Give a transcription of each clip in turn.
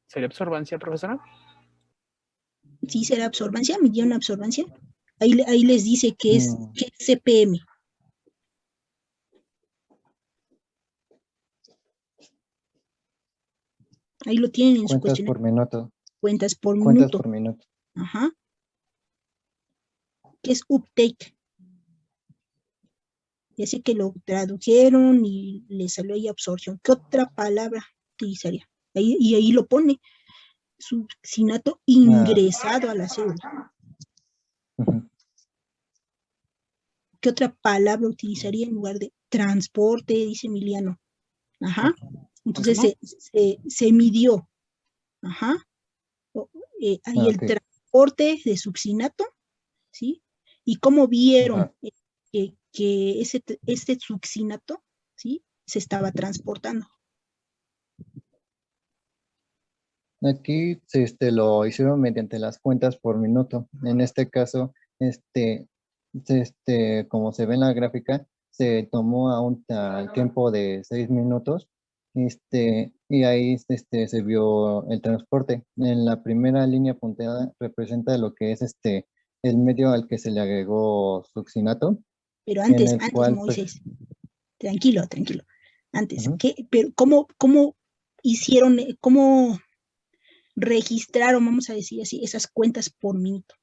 ¿Sería absorbancia, profesora? Sí, será absorbancia, midieron absorbancia. Ahí les dice que es CPM. Ahí lo tienen en su cuestionario. Por minuto. Cuentas por Cuentas minuto. por minuto. Ajá. ¿Qué es uptake? Ya sé que lo tradujeron y le salió ahí absorción. ¿Qué otra palabra utilizaría? Ahí lo pone. Succinato ingresado a la célula. ¿Qué otra palabra utilizaría en lugar de transporte? Dice Emiliano. Ajá. Entonces se midió. Ajá. Ahí el transporte de succinato, ¿sí? Y cómo vieron que este succinato, ¿sí? Se estaba transportando. Aquí lo hicieron mediante las cuentas por minuto. En este caso, como se ve en la gráfica, se tomó al tiempo de 6 minutos, y ahí se vio el transporte. En la primera línea punteada representa lo que es el medio al que se le agregó succinato. Pero antes, Moisés, tranquilo. Antes, pero ¿cómo hicieron, cómo registraron, vamos a decir así, esas cuentas por minuto?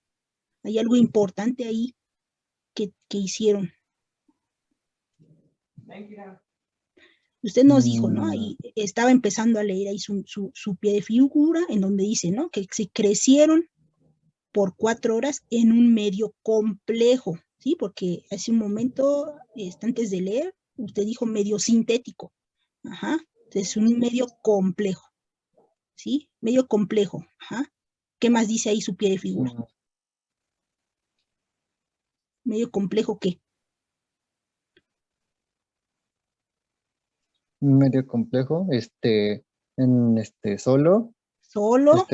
Hay algo importante ahí que hicieron. Usted nos dijo, ¿no? Ahí estaba empezando a leer ahí su pie de figura, en donde dice, ¿no? Que se crecieron por 4 horas en un medio complejo, ¿sí? Porque hace un momento, antes de leer, usted dijo medio sintético. Ajá. Entonces, un medio complejo, ¿sí? Medio complejo. Ajá. ¿Qué más dice ahí su pie de figura? ¿Medio complejo qué? Medio complejo, solo.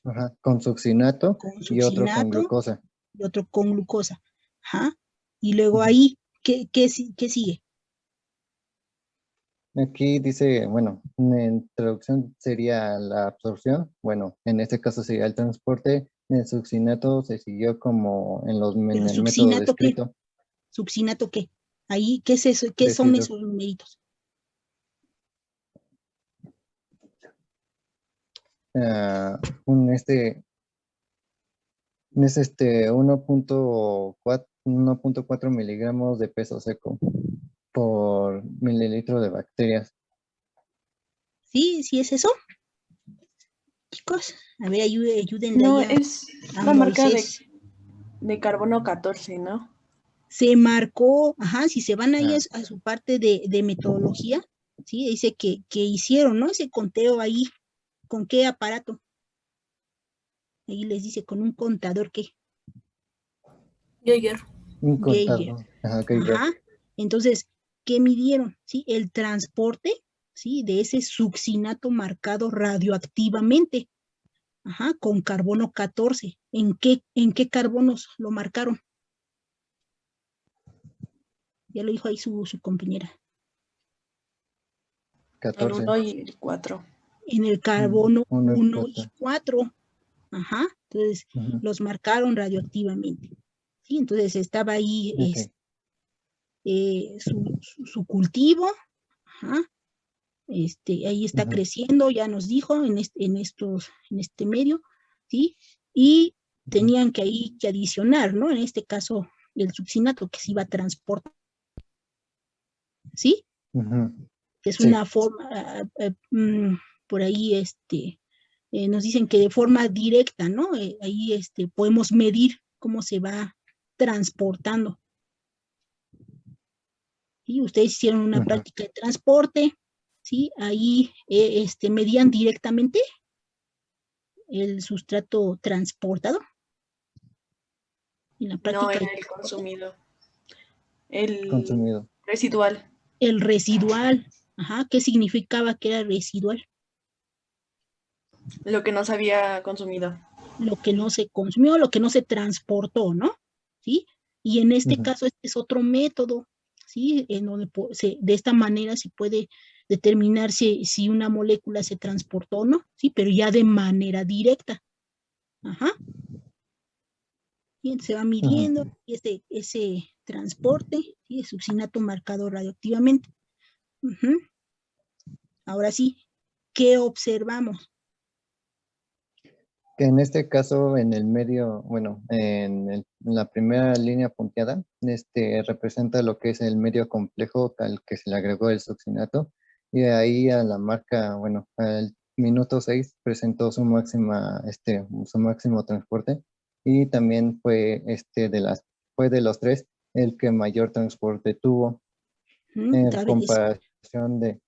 Ajá. Con succinato y otro con glucosa. Y otro con glucosa. Ajá. Y luego ahí, ¿qué sigue? Aquí dice, bueno, en traducción sería la absorción. Bueno, en este caso sería el transporte. El succinato se siguió como en el método descrito. ¿Qué? ¿Succinato qué? Ahí, ¿qué es eso? ¿Qué son esos numeritos? Es 1.4 miligramos de peso seco por mililitro de bacterias. ¿Sí es eso? Chicos, a ver, ayúdenle. No, es la marca de carbono 14, ¿no? Se marcó, ajá, si se van ahí a su parte de metodología, ¿sí? Dice que hicieron, ¿no? Ese conteo ahí, ¿con qué aparato? Ahí les dice, con un contador, ¿qué? Geiger. Un contador. Ajá. Entonces, ¿qué midieron? ¿Sí? El transporte, ¿sí? De ese succinato marcado radioactivamente. Ajá, con carbono 14. ¿En qué carbonos lo marcaron? Ya lo dijo ahí su compañera. 14. El 1 y el 4. En el carbono 1 y 4. Ajá, entonces los marcaron radioactivamente. ¿Sí? Entonces estaba ahí su cultivo. Ajá. Ahí está creciendo, ya nos dijo, en este medio, ¿sí? Y tenían que ahí que adicionar, ¿no? En este caso, el succinato que se iba a transportar, ¿sí? Es una forma, por ahí, nos dicen que de forma directa, ¿no? Ahí podemos medir cómo se va transportando. ¿Sí? Ustedes hicieron una práctica de transporte, ¿sí? Ahí medían directamente el sustrato transportado. En la práctica. No, era el consumido. El residual. El residual. Ajá, ¿qué significaba que era residual? Lo que no se había consumido. Lo que no se consumió, lo que no se transportó, ¿no? ¿Sí? Y en este caso, este es otro método, ¿sí? En donde de esta manera se puede determinar si una molécula se transportó o no, ¿sí? Pero ya de manera directa. Ajá. Bien, se va midiendo y ese transporte, ¿sí? El succinato marcado radioactivamente. Ujú. Ahora sí, ¿qué observamos? Que en este caso, en el medio, bueno, en la primera línea punteada, representa lo que es el medio complejo al que se le agregó el succinato, y ahí a la marca, bueno, al minuto 6 presentó su máximo transporte, y también fue de los tres el que mayor transporte tuvo en A ver, comparación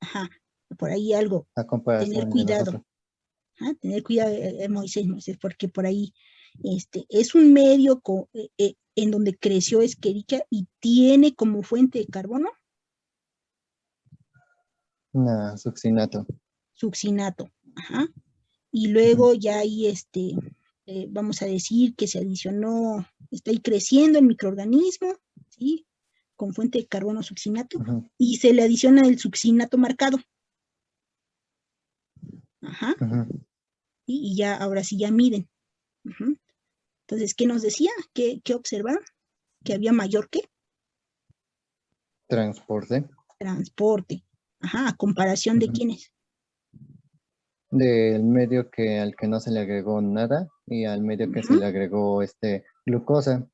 ajá, por ahí algo, a tener comparación de los cuidado. otros. Tener cuidado, Moisés, porque por ahí es un medio en donde creció Escherichia y tiene como fuente de carbono Succinato. succinato. Ajá. Y luego ya ahí, vamos a decir que se adicionó, está ahí creciendo el microorganismo, ¿sí? Con fuente de carbono succinato, Ujú, y se le adiciona el succinato marcado. Ajá. ujú. Y ya, ahora sí ya miden. Ujú. Entonces, ¿qué nos decía? ¿Qué observaron? Que había mayor ¿qué? Transporte. Transporte. Ajá, ¿a comparación de Ujú. quiénes? Del medio al que no se le agregó nada, y al medio que se Ujú, le agregó glucosa.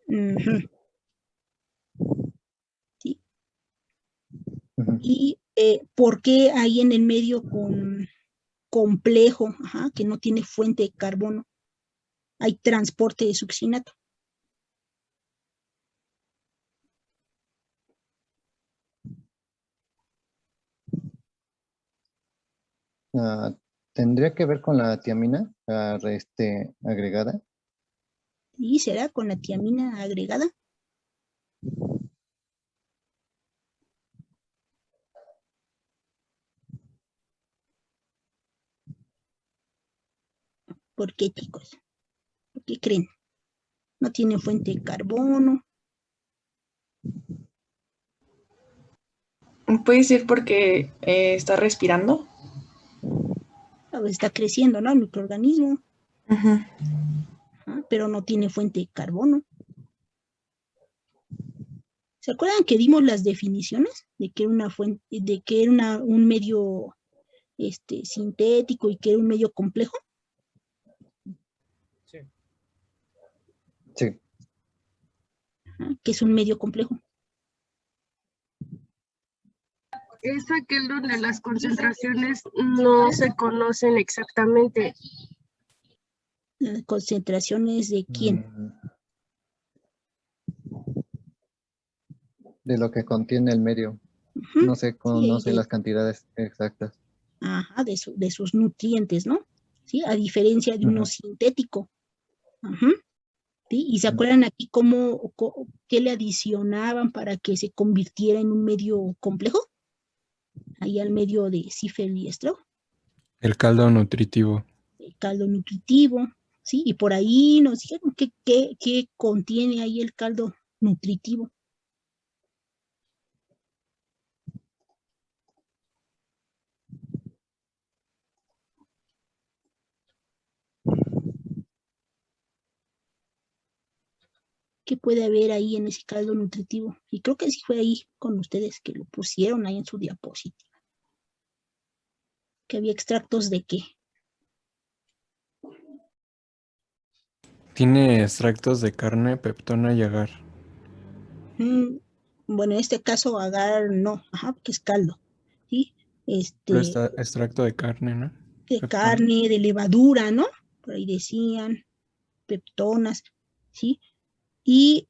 ujú, sí. Ujú. ¿Y por qué ahí en el medio complejo, ajá, que no tiene fuente de carbono, hay transporte de succinato? Ah, ¿Tendría que ver con la tiamina agregada? ¿Y será con la tiamina agregada? ¿Por qué, chicos? ¿Por qué creen? No tiene fuente de carbono. Puede ser porque está respirando. Está creciendo, ¿no? El microorganismo, Ujú. ajá, pero no tiene fuente de carbono. ¿Se acuerdan que dimos las definiciones de que era una fuente, de que era un medio sintético y que era un medio complejo? Sí. Sí. Ajá, que es un medio complejo. Es aquel donde las concentraciones no se conocen exactamente. Las concentraciones de quién. De lo que contiene el medio. Ujú, No se sí, conoce las cantidades exactas. ajá, de sus nutrientes, ¿no? Sí, a diferencia de uno Ujú, sintético. Ujú, ¿sí? ¿Y se ujú. acuerdan aquí qué le adicionaban para que se convirtiera en un medio complejo? Ahí al medio de Ziegfeld y Straub, El caldo nutritivo. el caldo nutritivo, ¿sí? Y por ahí nos dijeron qué contiene ahí el caldo nutritivo. ¿Qué puede haber ahí en ese caldo nutritivo? Y creo que sí fue ahí con ustedes que lo pusieron ahí en su diapositiva. Que había extractos de qué. Tiene extractos de carne, peptona y agar. Bueno, en este caso agar no, ajá, porque es caldo, ¿sí? Pero está extracto de carne, ¿no? De Peptona. carne, de levadura, ¿no? Por ahí decían, peptonas, ¿sí? Y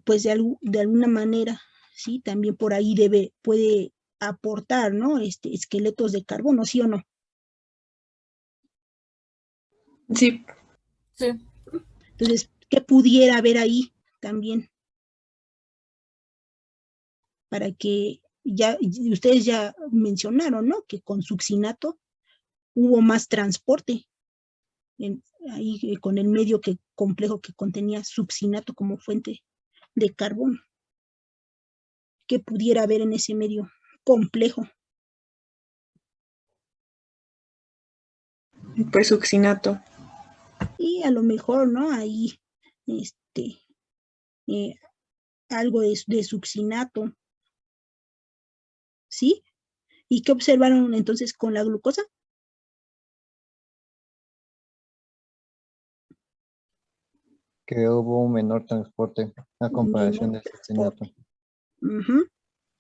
pues de alguna manera, ¿sí? También por ahí puede aportar, ¿no? Esqueletos de carbono, ¿sí o no? Sí. Sí. Entonces, ¿qué pudiera haber ahí también? Para que ustedes ya mencionaron, ¿no? Que con succinato hubo más transporte ahí con el medio complejo que contenía succinato como fuente de carbono. que pudiera haber en ese medio complejo. Pues succinato. Y a lo mejor, ¿no? Ahí, algo de succinato, ¿sí? ¿Y qué observaron entonces con la glucosa? Que hubo un menor transporte a comparación Menor del succinato. transporte.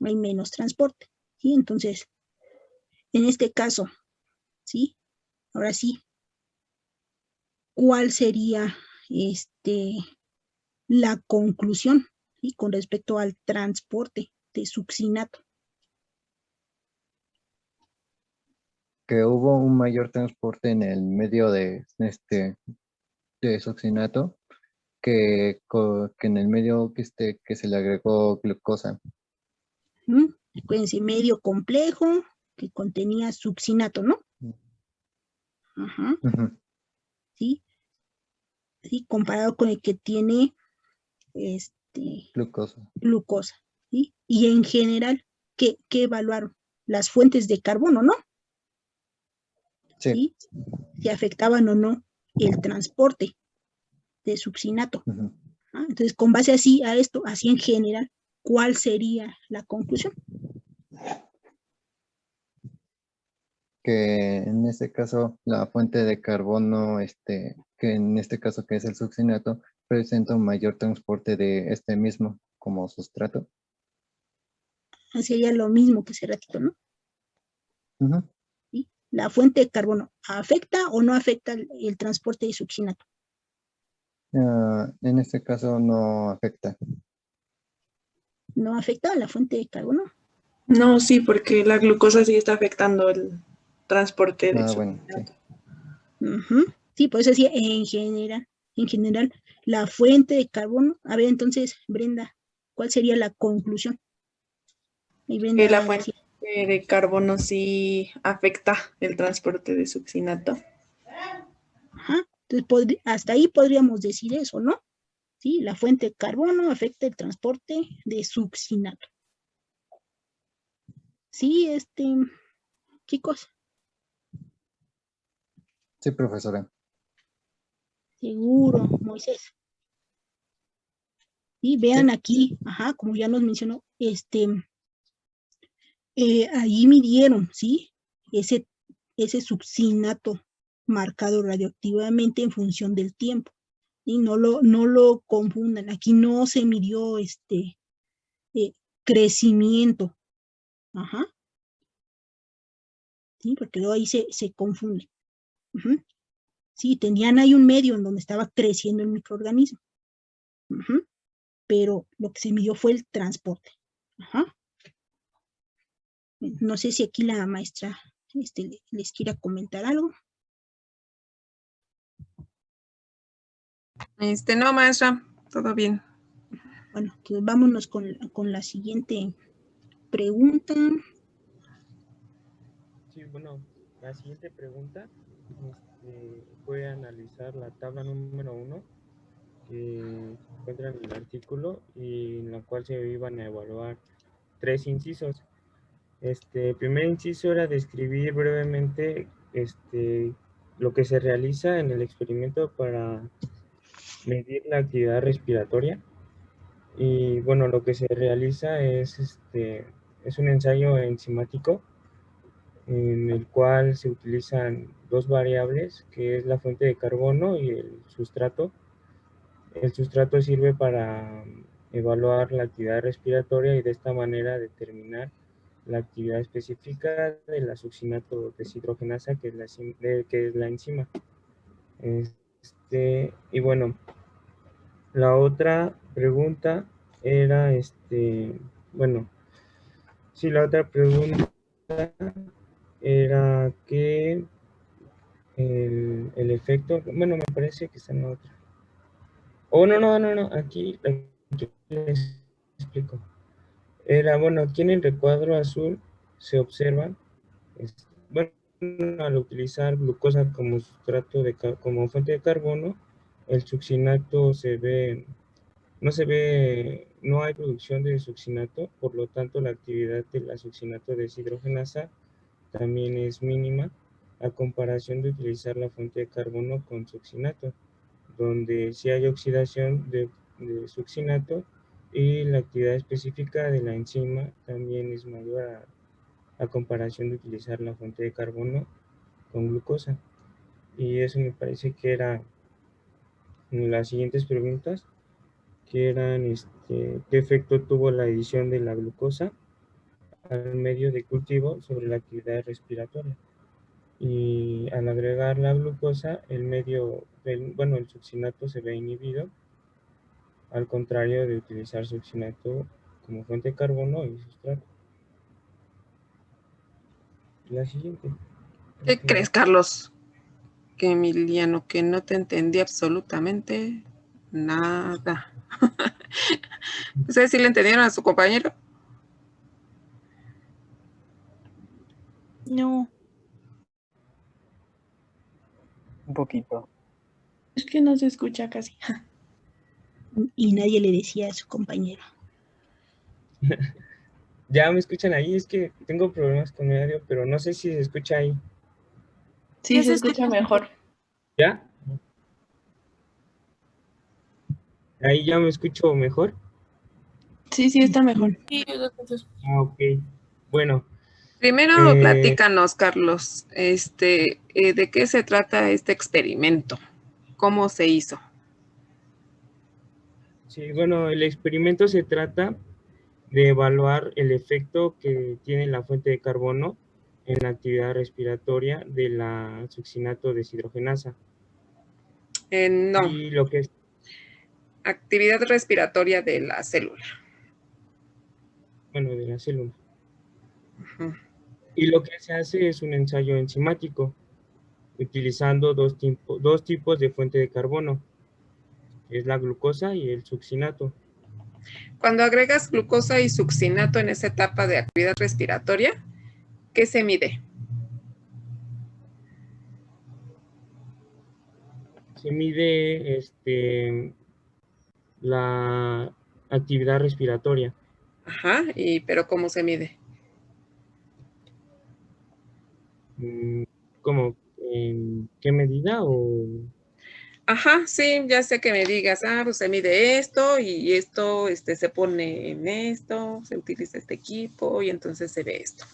Hay menos transporte, ¿sí? Entonces, en este caso, ¿sí? Ahora sí, ¿cuál sería la conclusión, ¿sí? Con respecto al transporte de succinato? Que hubo un mayor transporte en el medio de succinato que en el medio que se le agregó glucosa. Acuérdense, medio complejo que contenía succinato, ¿no? Ajá. ¿Sí? ¿Sí? Comparado con el que tiene glucosa. ¿Sí? Y en general, ¿qué evaluaron? Las fuentes de carbono, ¿no? Sí. ¿Sí? Si afectaban o no el transporte de succinato. Entonces, con base a esto, así en general, ¿cuál sería la conclusión? Que en este caso la fuente de carbono, que en este caso que es el succinato, presenta un mayor transporte de este mismo como sustrato. Sería lo mismo que hace ratito, ¿no? ¿Sí? La fuente de carbono, ¿afecta o no afecta el transporte de succinato? En este caso no afecta. ¿No afecta a la fuente de carbono? No, sí, porque la glucosa sí está afectando el transporte de succinato. Bueno, sí. Sí, pues así en general, la fuente de carbono. A ver, entonces, Brenda, ¿cuál sería la conclusión? Que la fuente de carbono sí afecta el transporte de succinato. Ajá. Entonces, hasta ahí podríamos decir eso, ¿no? Sí, la fuente de carbono afecta el transporte de succinato. Sí, chicos. Sí, profesora. Seguro, Moisés. Y vean aquí, como ya nos mencionó, ahí midieron, ¿sí? Ese succinato marcado radioactivamente en función del tiempo. Y no lo confundan. Aquí no se midió crecimiento. Sí, porque luego ahí se confunde. Sí, tenían ahí un medio en donde estaba creciendo el microorganismo. Pero lo que se midió fue el transporte. No sé si aquí la maestra les quiera comentar algo. No, maestra, todo bien. Bueno, entonces vámonos con la siguiente pregunta. Sí, bueno, la siguiente pregunta fue analizar la tabla número 1 que se encuentra en el artículo y en la cual se iban a evaluar 3 incisos. El primer inciso era describir brevemente lo que se realiza en el experimento para medir la actividad respiratoria. Y bueno, lo que se realiza es un ensayo enzimático en el cual se utilizan dos variables, que es la fuente de carbono y el sustrato. El sustrato sirve para evaluar la actividad respiratoria y de esta manera determinar la actividad específica de la succinato deshidrogenasa, que es la enzima. Y bueno, la otra pregunta era, la otra pregunta era que el efecto, bueno, me parece que está en la otra. No, aquí les explico. Era, bueno, aquí en el recuadro azul se observa, bueno, al utilizar glucosa como sustrato como fuente de carbono, el succinato no no hay producción de succinato, por lo tanto la actividad de la succinato deshidrogenasa también es mínima a comparación de utilizar la fuente de carbono con succinato, donde sí hay oxidación de succinato y la actividad específica de la enzima también es mayor a comparación de utilizar la fuente de carbono con glucosa. Y eso me parece que eran las siguientes preguntas, que eran qué efecto tuvo la adición de la glucosa al medio de cultivo sobre la actividad respiratoria. Y al agregar la glucosa, el succinato se ve inhibido, al contrario de utilizar succinato como fuente de carbono y sustrato. La siguiente. ¿Qué crees, Carlos? Que Emiliano, que no te entendí absolutamente nada. ¿Ustedes sí le entendieron a su compañero? No, Un poquito. Es que no se escucha casi. y nadie le decía a su compañero. Ya me escuchan ahí, es que tengo problemas con mi audio, pero no sé si se escucha ahí. Sí, se escucha mejor. ¿Ya? Ahí ya me escucho mejor. Sí, está mejor. Ok. Bueno. Primero platícanos, Carlos, ¿de qué se trata este experimento? ¿Cómo se hizo? Sí, bueno, el experimento se trata de evaluar el efecto que tiene la fuente de carbono en la actividad respiratoria de la succinato deshidrogenasa. No. Y lo que es actividad respiratoria de la célula. Bueno, de la célula. Y lo que se hace es un ensayo enzimático, utilizando dos tipos de fuente de carbono, que es la glucosa y el succinato. Cuando agregas glucosa y succinato en esa etapa de actividad respiratoria, ¿qué se mide? Se mide la actividad respiratoria. Ajá, pero ¿cómo se mide? ¿Cómo? ¿En qué medida o...? Ajá, sí, ya sé que me digas, pues se mide esto y esto se pone en esto, se utiliza este equipo y entonces se ve esto.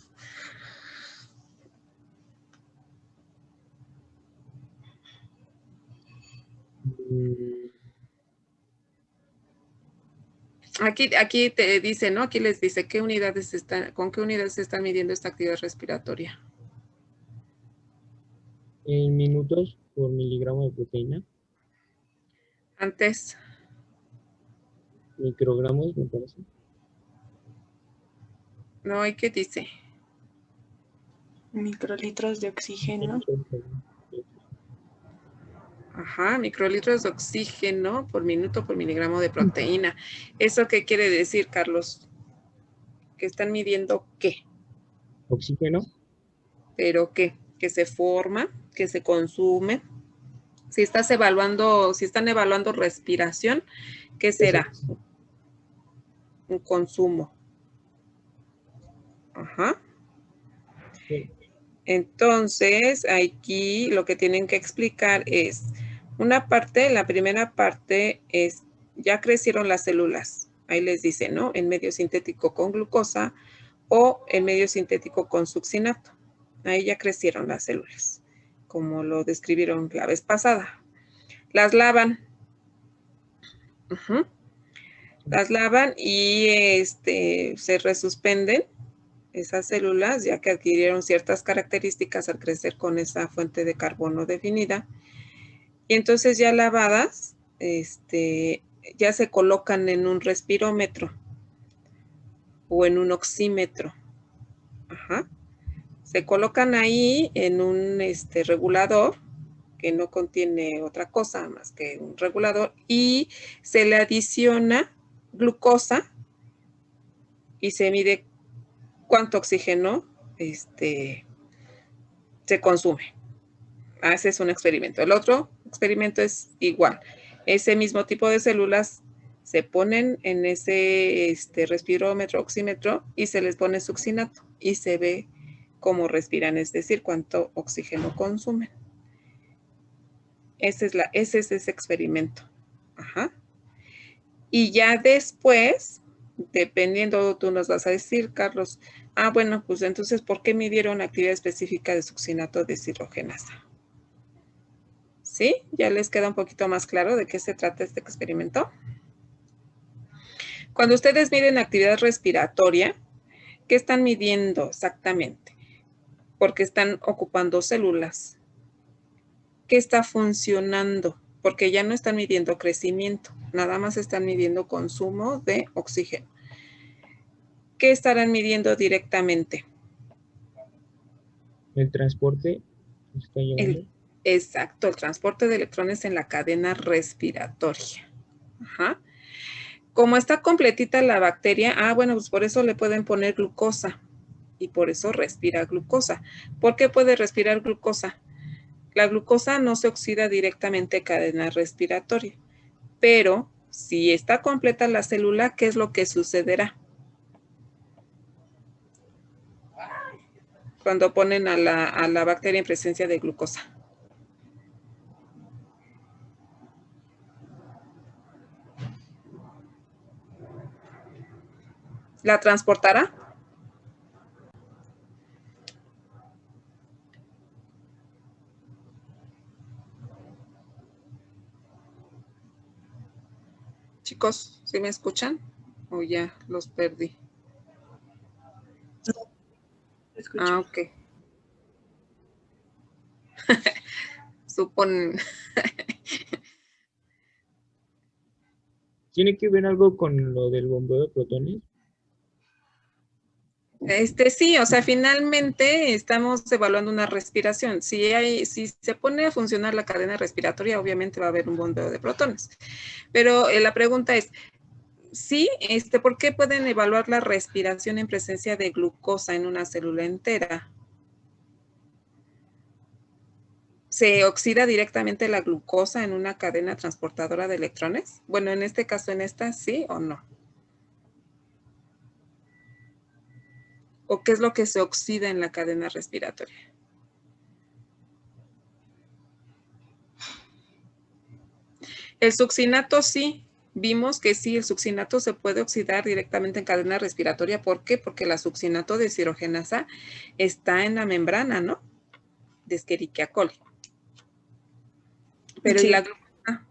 Aquí te dice, ¿no? Aquí les dice con qué unidades se están midiendo esta actividad respiratoria. En minutos por miligramo de proteína. Antes. Microgramos, me parece. No, ¿y qué dice? Microlitros de oxígeno. Ajá, microlitros de oxígeno por minuto por miligramo de proteína. ¿Eso qué quiere decir, Carlos? ¿Que están midiendo qué? Oxígeno. ¿Pero qué? ¿Que se forma? ¿Que se consume? Si están evaluando respiración, ¿qué será? Un consumo. Ajá. Sí. Entonces, aquí lo que tienen que explicar es la primera parte es, ya crecieron las células. Ahí les dice, ¿no? En medio sintético con glucosa o en medio sintético con succinato. Ahí ya crecieron las células, como lo describieron la vez pasada. Las lavan. Las lavan y se resuspenden esas células, ya que adquirieron ciertas características al crecer con esa fuente de carbono definida. Y entonces ya lavadas, ya se colocan en un respirómetro o en un oxímetro. Ajá. Se colocan ahí en un regulador que no contiene otra cosa más que un regulador y se le adiciona glucosa y se mide cuánto oxígeno se consume. Ese es un experimento. El otro experimento es igual. Ese mismo tipo de células Se ponen en ese respirómetro, oxímetro, y se les pone succinato y se ve cómo respiran, es decir, cuánto oxígeno consumen. Ese es ese experimento. Ajá. Y ya después, dependiendo, tú nos vas a decir, Carlos, bueno, pues entonces, ¿por qué midieron actividad específica de succinato deshidrogenasa? ¿Sí? ¿Ya les queda un poquito más claro de qué se trata este experimento? Cuando ustedes miden actividad respiratoria, ¿qué están midiendo exactamente? Porque están ocupando células. ¿Qué está funcionando? Porque ya no están midiendo crecimiento, nada más están midiendo consumo de oxígeno. ¿Qué estarán midiendo directamente? El transporte está llevando. Exacto, el transporte de electrones en la cadena respiratoria. Ajá. Como está completita la bacteria, bueno, pues por eso le pueden poner glucosa y por eso respira glucosa. ¿Por qué puede respirar glucosa? La glucosa no se oxida directamente en cadena respiratoria, pero si está completa la célula, ¿qué es lo que sucederá? Cuando ponen a la bacteria en presencia de glucosa. ¿La transportará? Chicos, ¿sí me escuchan? ¿O ya los perdí? Ok. Suponen. ¿Tiene que ver algo con lo del bombeo de protones? Sí, o sea, finalmente estamos evaluando una respiración. Si se pone a funcionar la cadena respiratoria, obviamente va a haber un bombeo de protones. Pero la pregunta es, sí, ¿por qué pueden evaluar la respiración en presencia de glucosa en una célula entera? ¿Se oxida directamente la glucosa en una cadena transportadora de electrones? Bueno, en este caso, en esta, ¿sí o no? ¿O qué es lo que se oxida en la cadena respiratoria? El succinato sí, vimos que sí, el succinato se puede oxidar directamente en cadena respiratoria. ¿Por qué? Porque la succinato deshidrogenasa está en la membrana, ¿no? De Escherichia coli. Pero sí. ¿Y la glucosa?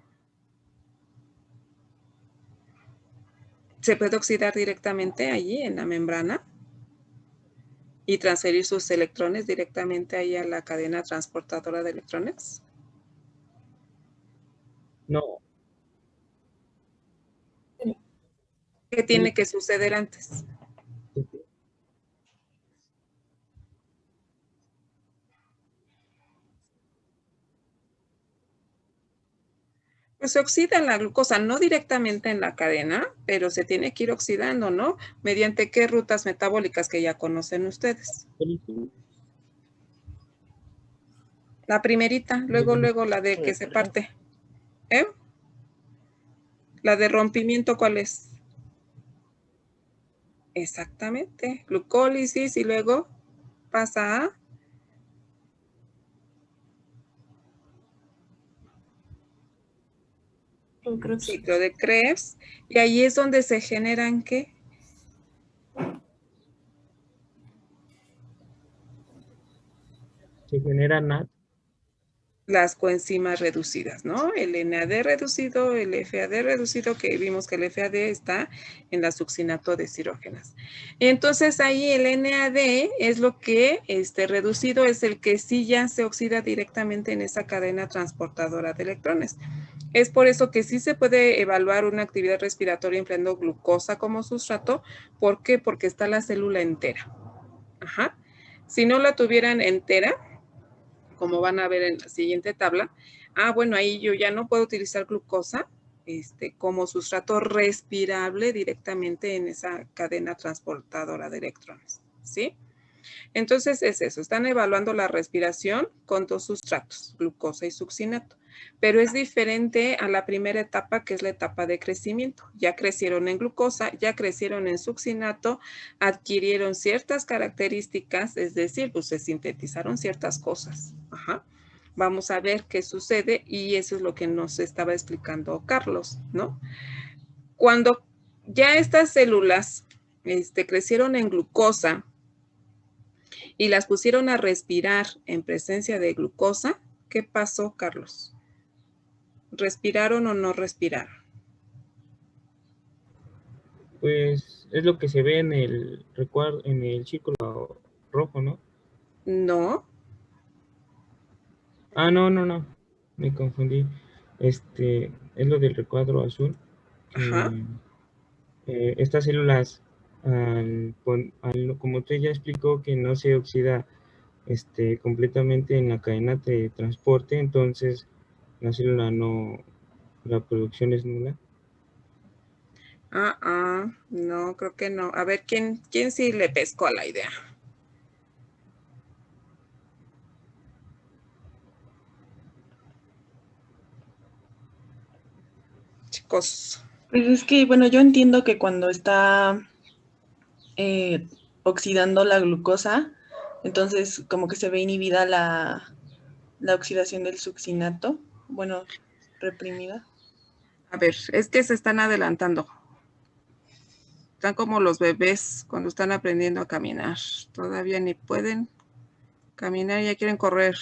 ¿Se puede oxidar directamente allí en la membrana? Y transferir sus electrones directamente ahí a la cadena transportadora de electrones. No. ¿Qué tiene que suceder antes? Pues se oxida la glucosa, no directamente en la cadena, pero se tiene que ir oxidando, ¿no? ¿Mediante qué rutas metabólicas que ya conocen ustedes? La primerita, luego la de que se parte. ¿Eh? La de rompimiento, ¿cuál es? Exactamente, glucólisis y luego pasa a ciclo de Krebs, y ahí es donde se generan, ¿qué? Se generan NAD. Las coenzimas reducidas, ¿no? El NAD reducido, el FAD reducido, que vimos que el FAD está en la succinato deshidrogenasa. Entonces ahí el NAD es lo que, reducido es el que sí ya se oxida directamente en esa cadena transportadora de electrones. Es por eso que sí se puede evaluar una actividad respiratoria empleando glucosa como sustrato. ¿Por qué? Porque está la célula entera. Ajá. Si no la tuvieran entera, como van a ver en la siguiente tabla, bueno, ahí yo ya no puedo utilizar glucosa como sustrato respirable directamente en esa cadena transportadora de electrones, ¿sí? Entonces es eso, están evaluando la respiración con dos sustratos, glucosa y succinato, pero es diferente a la primera etapa, que es la etapa de crecimiento. Ya crecieron en glucosa, ya crecieron en succinato, adquirieron ciertas características, es decir, pues se sintetizaron ciertas cosas. Ajá. Vamos a ver qué sucede y eso es lo que nos estaba explicando Carlos, ¿no? Cuando ya estas células crecieron en glucosa y las pusieron a respirar en presencia de glucosa, ¿qué pasó, Carlos? ¿Respiraron o no respiraron? Pues es lo que se ve en el recuadro, en el círculo rojo, ¿no? No. Ah, no, me confundí. Es lo del recuadro azul. Ajá. Estas células, como usted ya explicó, que no se oxida completamente en la cadena de transporte, entonces la célula no, la producción es nula. No, creo que no. A ver, ¿quién sí le pescó a la idea? Chicos. Pues es que, bueno, yo entiendo que cuando está oxidando la glucosa, entonces como que se ve inhibida la oxidación del succinato, bueno, reprimida. A ver, es que se están adelantando. Están como los bebés cuando están aprendiendo a caminar. Todavía ni pueden caminar, ya quieren correr.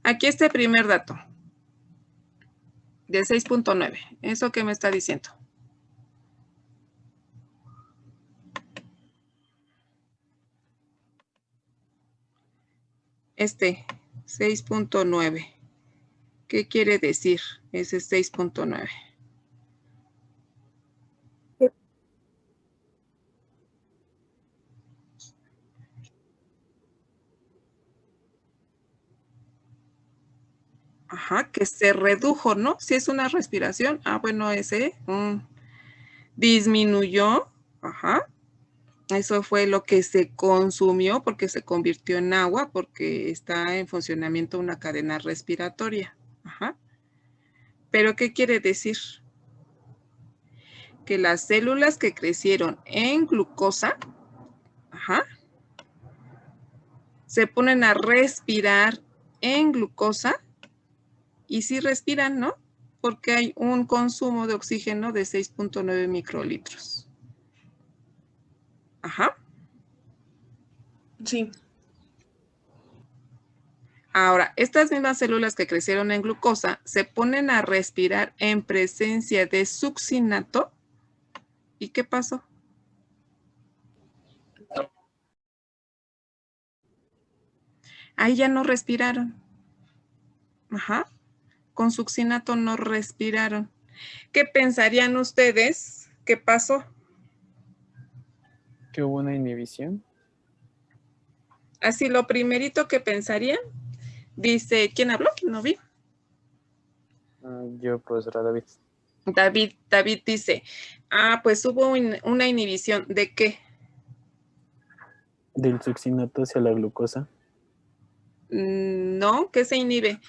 Aquí está el primer dato. De 6.9. ¿Eso qué me está diciendo? Este, 6.9. ¿Qué quiere decir ese 6.9? Ajá, que se redujo, ¿no? Si es una respiración, bueno, ese disminuyó, ajá. Eso fue lo que se consumió porque se convirtió en agua, porque está en funcionamiento una cadena respiratoria. Ajá. ¿Pero qué quiere decir? Que las células que crecieron en glucosa, ajá, se ponen a respirar en glucosa y sí respiran, ¿no? Porque hay un consumo de oxígeno de 6.9 microlitros. Ajá. Sí. Ahora, estas mismas células que crecieron en glucosa se ponen a respirar en presencia de succinato. ¿Y qué pasó? Ahí ya no respiraron. Ajá. Con succinato no respiraron. ¿Qué pensarían ustedes? ¿Qué pasó? Que hubo una inhibición. Así, lo primerito que pensarían, dice, ¿quién habló? No vi. Yo, profesora David. David dice, pues hubo una inhibición. ¿De qué? Del succinato hacia la glucosa. No, ¿qué se inhibe?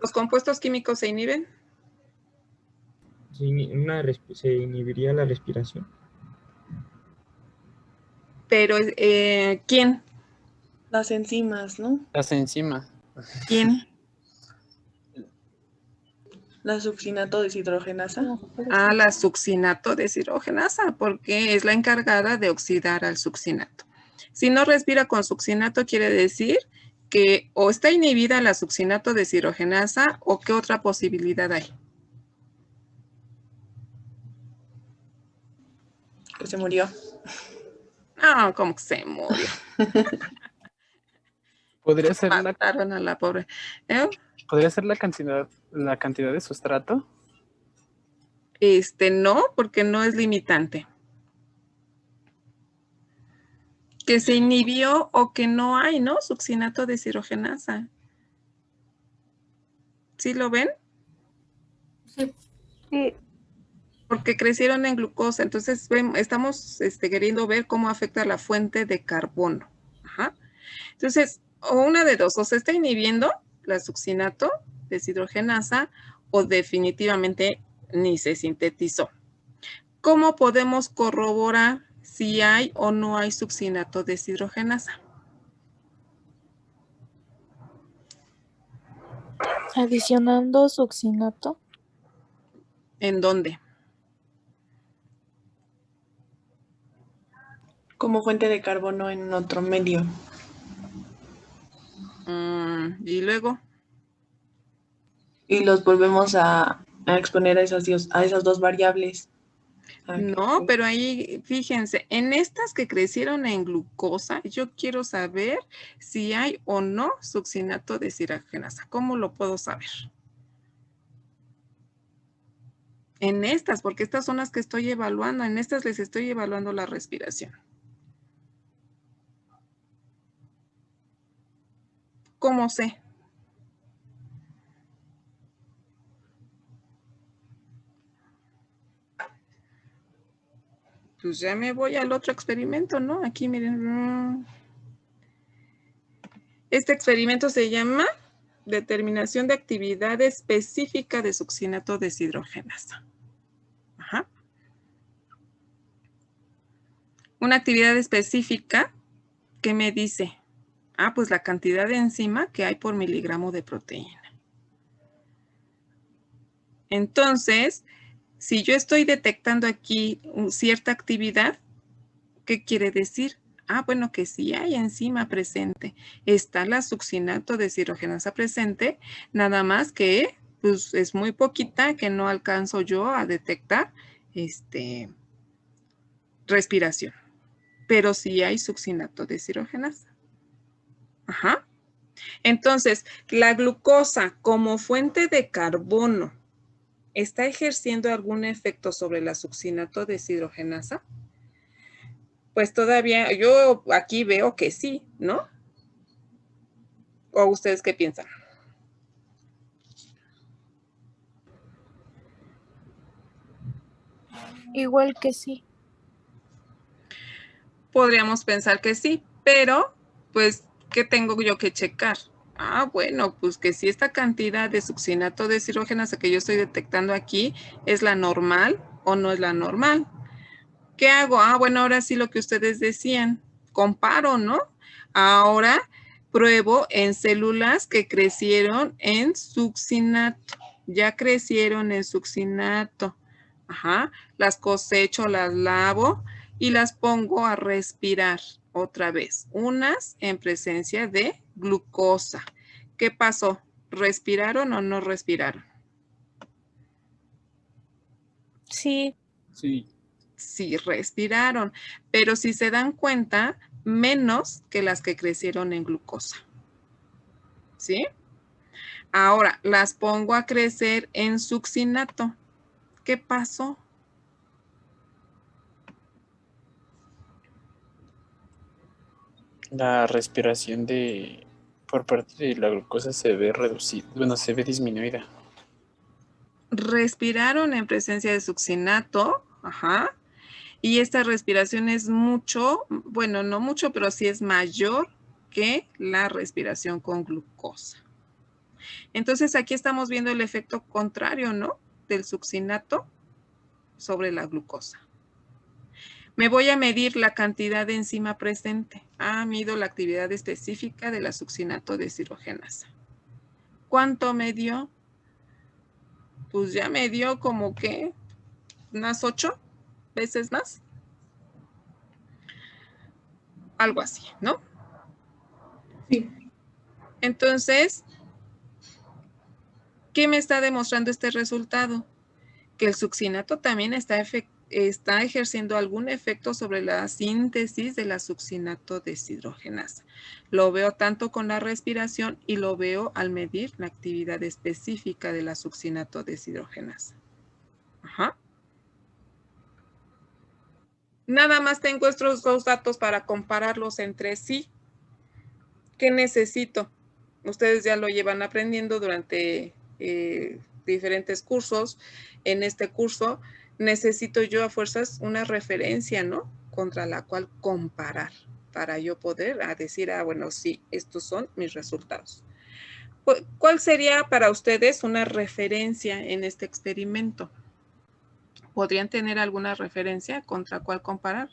¿Los compuestos químicos se inhiben? Se inhibiría la respiración. Pero, ¿quién? Las enzimas, ¿no? Las enzimas. ¿Quién? La succinato deshidrogenasa. La succinato deshidrogenasa, porque es la encargada de oxidar al succinato. Si no respira con succinato, quiere decir que o está inhibida la succinato deshidrogenasa o qué otra posibilidad hay. Que se murió. ¿Cómo que se murió? Podría ser Mataron a la pobre. ¿Podría ser la cantidad de sustrato? No, porque no es limitante. Que se inhibió o que no hay, ¿no? Succinato deshidrogenasa. ¿Sí lo ven? Sí. Porque crecieron en glucosa. Entonces estamos queriendo ver cómo afecta la fuente de carbono. Entonces, o una de dos, o se está inhibiendo la succinato deshidrogenasa o definitivamente ni se sintetizó. ¿Cómo podemos corroborar si hay o no hay succinato deshidrogenasa? Adicionando succinato. ¿En dónde? Como fuente de carbono en otro medio. Y luego. Y los volvemos a exponer a esas dos variables. No, pero ahí, fíjense, en estas que crecieron en glucosa, yo quiero saber si hay o no succinato deshidrogenasa. ¿Cómo lo puedo saber? En estas, porque estas son las que estoy evaluando. En estas les estoy evaluando la respiración. ¿Cómo sé? Pues ya me voy al otro experimento, ¿no? Aquí miren. Este experimento se llama determinación de actividad específica de succinato deshidrogenasa. Ajá. Una actividad específica que me dice, pues la cantidad de enzima que hay por miligramo de proteína. Entonces, si yo estoy detectando aquí cierta actividad, ¿qué quiere decir? Bueno, que sí hay enzima presente. Está la succinato deshidrogenasa presente, nada más que pues, es muy poquita que no alcanzo yo a detectar respiración. Pero sí hay succinato deshidrogenasa. Ajá. Entonces, la glucosa como fuente de carbono, ¿está ejerciendo algún efecto sobre la succinato deshidrogenasa? Pues todavía, yo aquí veo que sí, ¿no? ¿O ustedes qué piensan? Igual que sí. Podríamos pensar que sí, pero pues, ¿qué tengo yo que checar? Bueno, pues que si esta cantidad de succinato deshidrogenasa que yo estoy detectando aquí es la normal o no es la normal. ¿Qué hago? Bueno, ahora sí lo que ustedes decían, comparo, ¿no? Ahora pruebo en células que crecieron en succinato. Ya crecieron en succinato. Ajá, las cosecho, las lavo y las pongo a respirar otra vez. Unas en presencia de glucosa. ¿Qué pasó? ¿Respiraron o no respiraron? Sí. Sí. Sí, respiraron, pero si se dan cuenta, menos que las que crecieron en glucosa. ¿Sí? Ahora, las pongo a crecer en succinato. ¿Qué pasó? La respiración por parte de la glucosa se ve reducida, bueno, se ve disminuida. Respiraron en presencia de succinato, ajá, y esta respiración es mucho, bueno, no mucho, pero sí es mayor que la respiración con glucosa. Entonces aquí estamos viendo el efecto contrario, ¿no? Del succinato sobre la glucosa. Me voy a medir la cantidad de enzima presente. Mido la actividad específica de la succinato deshidrogenasa. ¿Cuánto me dio? Pues ya me dio como que unas 8 veces más. Algo así, ¿no? Sí. Entonces, ¿qué me está demostrando este resultado? Que el succinato también está ejerciendo algún efecto sobre la síntesis de la succinato deshidrogenasa. Lo veo tanto con la respiración y lo veo al medir la actividad específica de la succinato deshidrogenasa. Ajá. Nada más tengo estos dos datos para compararlos entre sí. ¿Qué necesito? Ustedes ya lo llevan aprendiendo durante diferentes cursos. En este curso necesito yo a fuerzas una referencia, ¿no? Contra la cual comparar. para yo poder decir, bueno, sí, estos son mis resultados. ¿Cuál sería para ustedes una referencia en este experimento? ¿Podrían tener alguna referencia contra cuál comparar?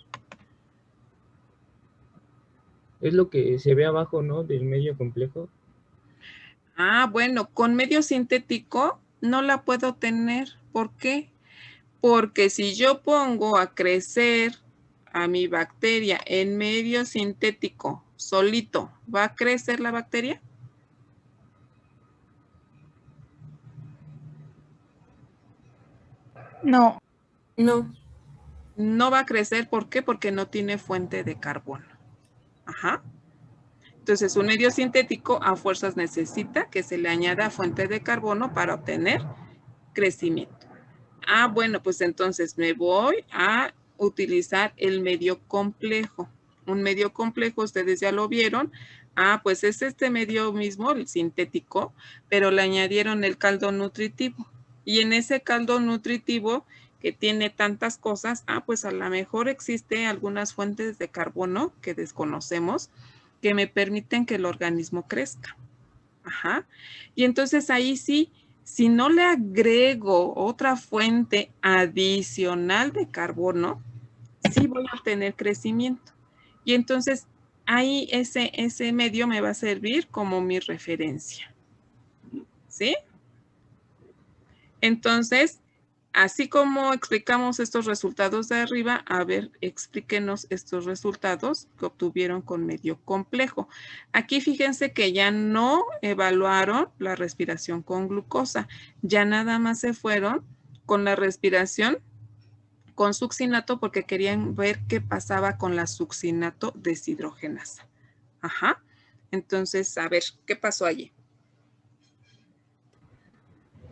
Es lo que se ve abajo, ¿no? Del medio complejo. Bueno, con medio sintético no la puedo tener. ¿Por qué? Porque si yo pongo a crecer a mi bacteria en medio sintético solito, ¿va a crecer la bacteria? No. No. No va a crecer, ¿por qué? Porque no tiene fuente de carbono. Ajá. Entonces, un medio sintético a fuerzas necesita que se le añada fuente de carbono para obtener crecimiento. Bueno, pues entonces me voy a utilizar el medio complejo. Un medio complejo, ustedes ya lo vieron. Pues es este medio mismo, el sintético, pero le añadieron el caldo nutritivo. Y en ese caldo nutritivo que tiene tantas cosas, pues a lo mejor existe algunas fuentes de carbono que desconocemos que me permiten que el organismo crezca. Ajá. Y entonces ahí sí, si no le agrego otra fuente adicional de carbono, sí voy a obtener crecimiento. Y entonces ahí ese medio me va a servir como mi referencia. ¿Sí? Entonces, así como explicamos estos resultados de arriba, a ver, explíquenos estos resultados que obtuvieron con medio complejo. Aquí fíjense que ya no evaluaron la respiración con glucosa, ya nada más se fueron con la respiración con succinato porque querían ver qué pasaba con la succinato deshidrogenasa. Ajá. Entonces, a ver, ¿qué pasó allí?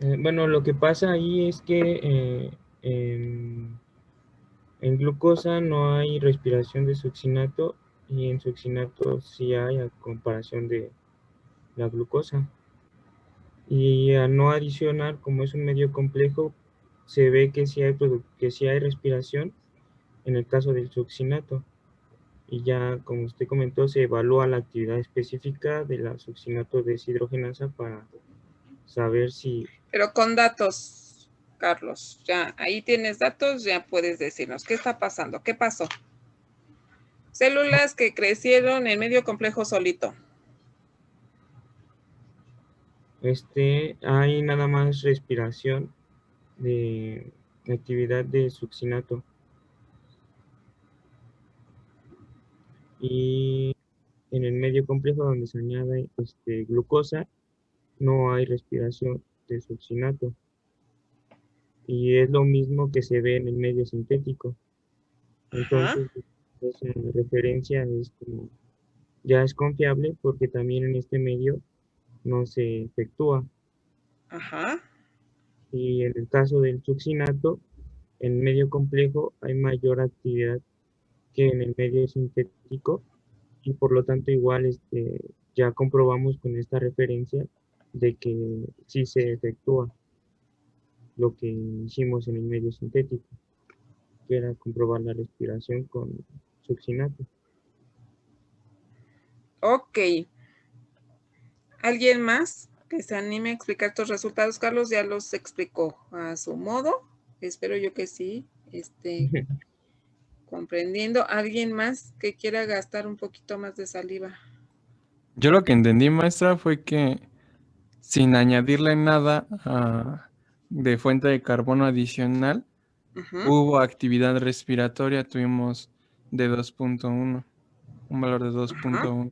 Bueno, lo que pasa ahí es que en glucosa no hay respiración de succinato y en succinato sí hay a comparación de la glucosa. Y al no adicionar, como es un medio complejo, se ve que sí hay respiración en el caso del succinato. Y ya, como usted comentó, se evalúa la actividad específica de la succinato deshidrogenasa para saber si... Pero con datos, Carlos, ya ahí tienes datos, ya puedes decirnos qué está pasando, qué pasó. Células que crecieron en medio complejo solito. Hay nada más respiración de actividad de succinato. Y en el medio complejo donde se añade glucosa, no hay respiración de succinato. Y es lo mismo que se ve en el medio sintético. Entonces, esa referencia es como, ya es confiable porque también en este medio no se efectúa. Ajá. Y en el caso del succinato, en medio complejo hay mayor actividad que en el medio sintético y por lo tanto igual ya comprobamos con esta referencia de que sí se efectúa lo que hicimos en el medio sintético, que era comprobar la respiración con succinato. Ok. ¿Alguien más que se anime a explicar estos resultados? Carlos ya los explicó a su modo. Espero yo que sí esté comprendiendo. ¿Alguien más que quiera gastar un poquito más de saliva? Yo lo que entendí, maestra, fue que sin añadirle nada de fuente de carbono adicional, hubo actividad respiratoria, tuvimos de 2.1, un valor de 2.1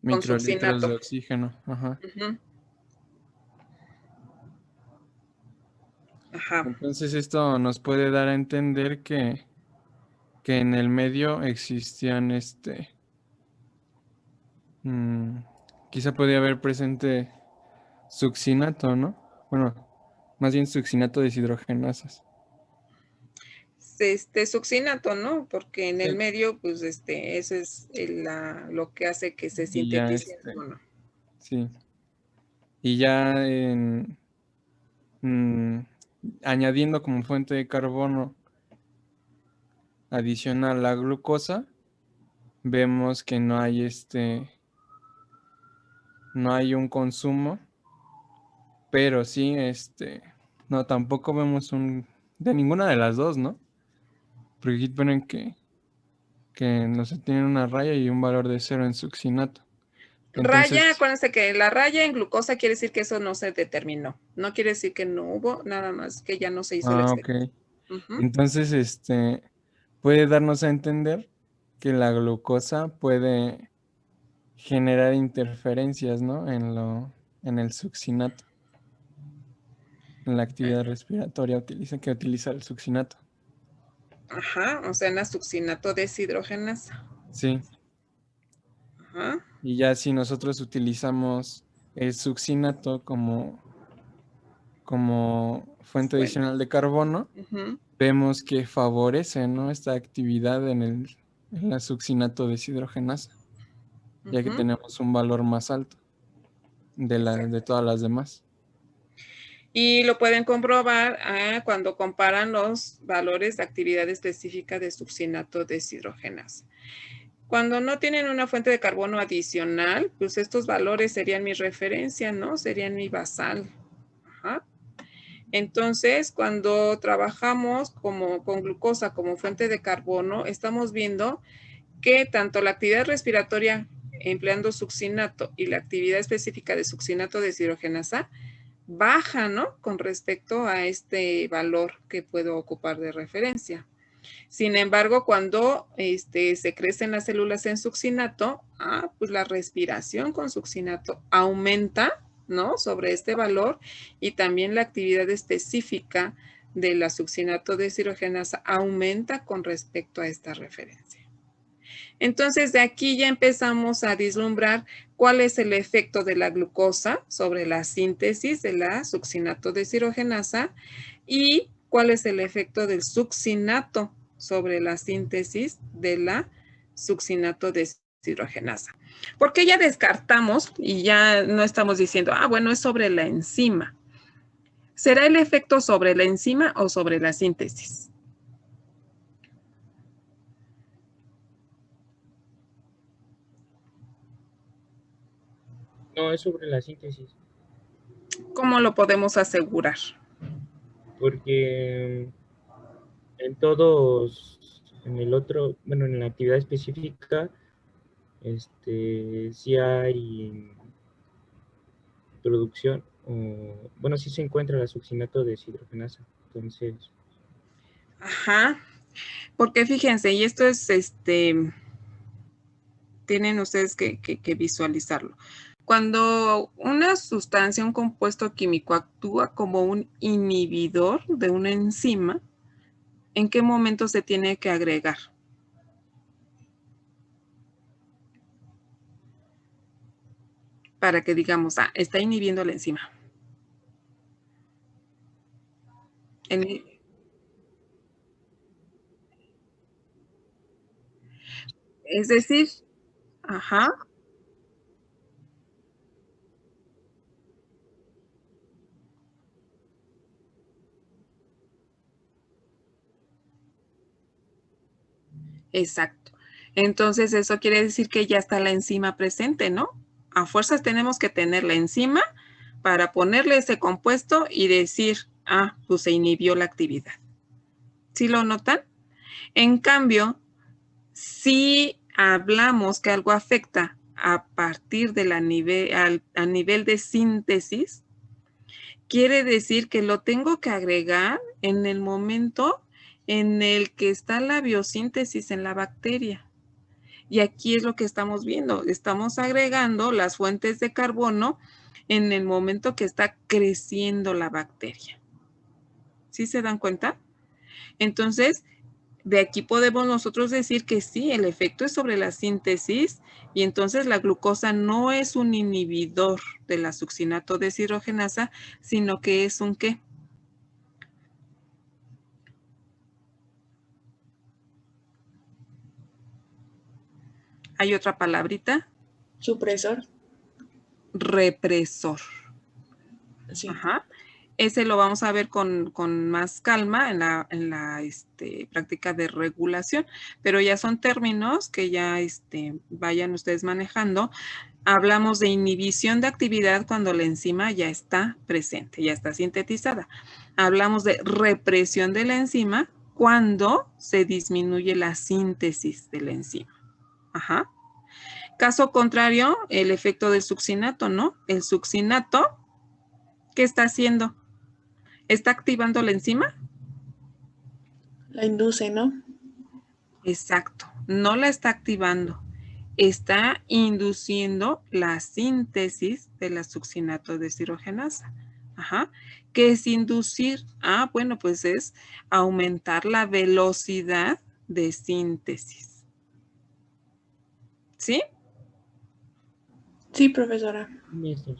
microlitros de oxígeno. Ajá. Ajá. Entonces esto nos puede dar a entender que en el medio existían quizá podía haber presente succinato, ¿no? Bueno, más bien succinato deshidrogenasas. Succinato, ¿no? Porque en el Sí. medio, pues, eso es lo que hace que se sintetice el carbono. Sí. Y ya añadiendo como fuente de carbono adicional la glucosa, vemos que no hay no hay un consumo, pero sí, no, tampoco vemos de ninguna de las dos, ¿no? Porque aquí ponen que no se tiene una raya y un valor de 0 en succinato. Raya, Entonces, acuérdense que la raya en glucosa quiere decir que eso no se determinó. No quiere decir que no hubo, nada más que ya no se hizo el ok. experimento. Ujú. Entonces, puede darnos a entender que la glucosa puede generar interferencias, ¿no? En el succinato, en la actividad respiratoria que utiliza el succinato. Ajá, o sea, en la succinato deshidrogenasa. Sí. Ajá. Y ya si nosotros utilizamos el succinato como fuente Bueno. adicional de carbono, Ujú. vemos que favorece, ¿no? Esta actividad en la succinato deshidrogenasa, ya que Ujú. tenemos un valor más alto de todas las demás. Y lo pueden comprobar cuando comparan los valores de actividad específica de succinato deshidrogenasa. Cuando no tienen una fuente de carbono adicional, pues estos valores serían mi referencia, ¿no? Serían mi basal. Ajá. Entonces, cuando trabajamos con glucosa como fuente de carbono, estamos viendo que tanto la actividad respiratoria empleando succinato y la actividad específica de succinato deshidrogenasa baja, ¿no? Con respecto a este valor que puedo ocupar de referencia. Sin embargo, cuando se crecen las células en succinato, pues la respiración con succinato aumenta, ¿no? Sobre este valor, y también la actividad específica de la succinato deshidrogenasa aumenta con respecto a esta referencia. Entonces, de aquí ya empezamos a vislumbrar cuál es el efecto de la glucosa sobre la síntesis de la succinato deshidrogenasa y cuál es el efecto del succinato sobre la síntesis de la succinato deshidrogenasa. Porque ya descartamos y ya no estamos diciendo, bueno, es sobre la enzima. ¿Será el efecto sobre la enzima o sobre la síntesis? No, es sobre la síntesis. ¿Cómo lo podemos asegurar? Porque en todos, en el otro, bueno, en la actividad específica, sí hay producción, o, bueno, sí se encuentra la succinato deshidrogenasa. Entonces, Ajá, porque fíjense, y esto es, tienen ustedes que visualizarlo. Cuando una sustancia, un compuesto químico actúa como un inhibidor de una enzima, ¿en qué momento se tiene que agregar? Para que digamos, está inhibiendo la enzima. Es decir, ajá. Exacto. Entonces, eso quiere decir que ya está la enzima presente, ¿no? A fuerzas tenemos que tener la enzima para ponerle ese compuesto y decir, pues se inhibió la actividad. ¿Sí lo notan? En cambio, si hablamos que algo afecta a partir de a nivel de síntesis, quiere decir que lo tengo que agregar en el momento en el que está la biosíntesis en la bacteria. Y aquí es lo que estamos viendo. Estamos agregando las fuentes de carbono en el momento que está creciendo la bacteria. ¿Sí se dan cuenta? Entonces, de aquí podemos nosotros decir que sí, el efecto es sobre la síntesis y entonces la glucosa no es un inhibidor de la succinato deshidrogenasa, sino que es un ¿qué? ¿Hay otra palabrita? Supresor. Represor. Sí. Ajá. Ese lo vamos a ver con más calma en la práctica de regulación, pero ya son términos que ya vayan ustedes manejando. Hablamos de inhibición de actividad cuando la enzima ya está presente, ya está sintetizada. Hablamos de represión de la enzima cuando se disminuye la síntesis de la enzima. Ajá. Caso contrario, el efecto del succinato, ¿no? El succinato, ¿qué está haciendo? ¿Está activando la enzima? La induce, ¿no? Exacto, no la está activando. Está induciendo la síntesis de la succinato deshidrogenasa. Ajá. ¿Qué es inducir? Ah, bueno, pues es aumentar la velocidad de síntesis. ¿Sí? Sí, profesora. Listo.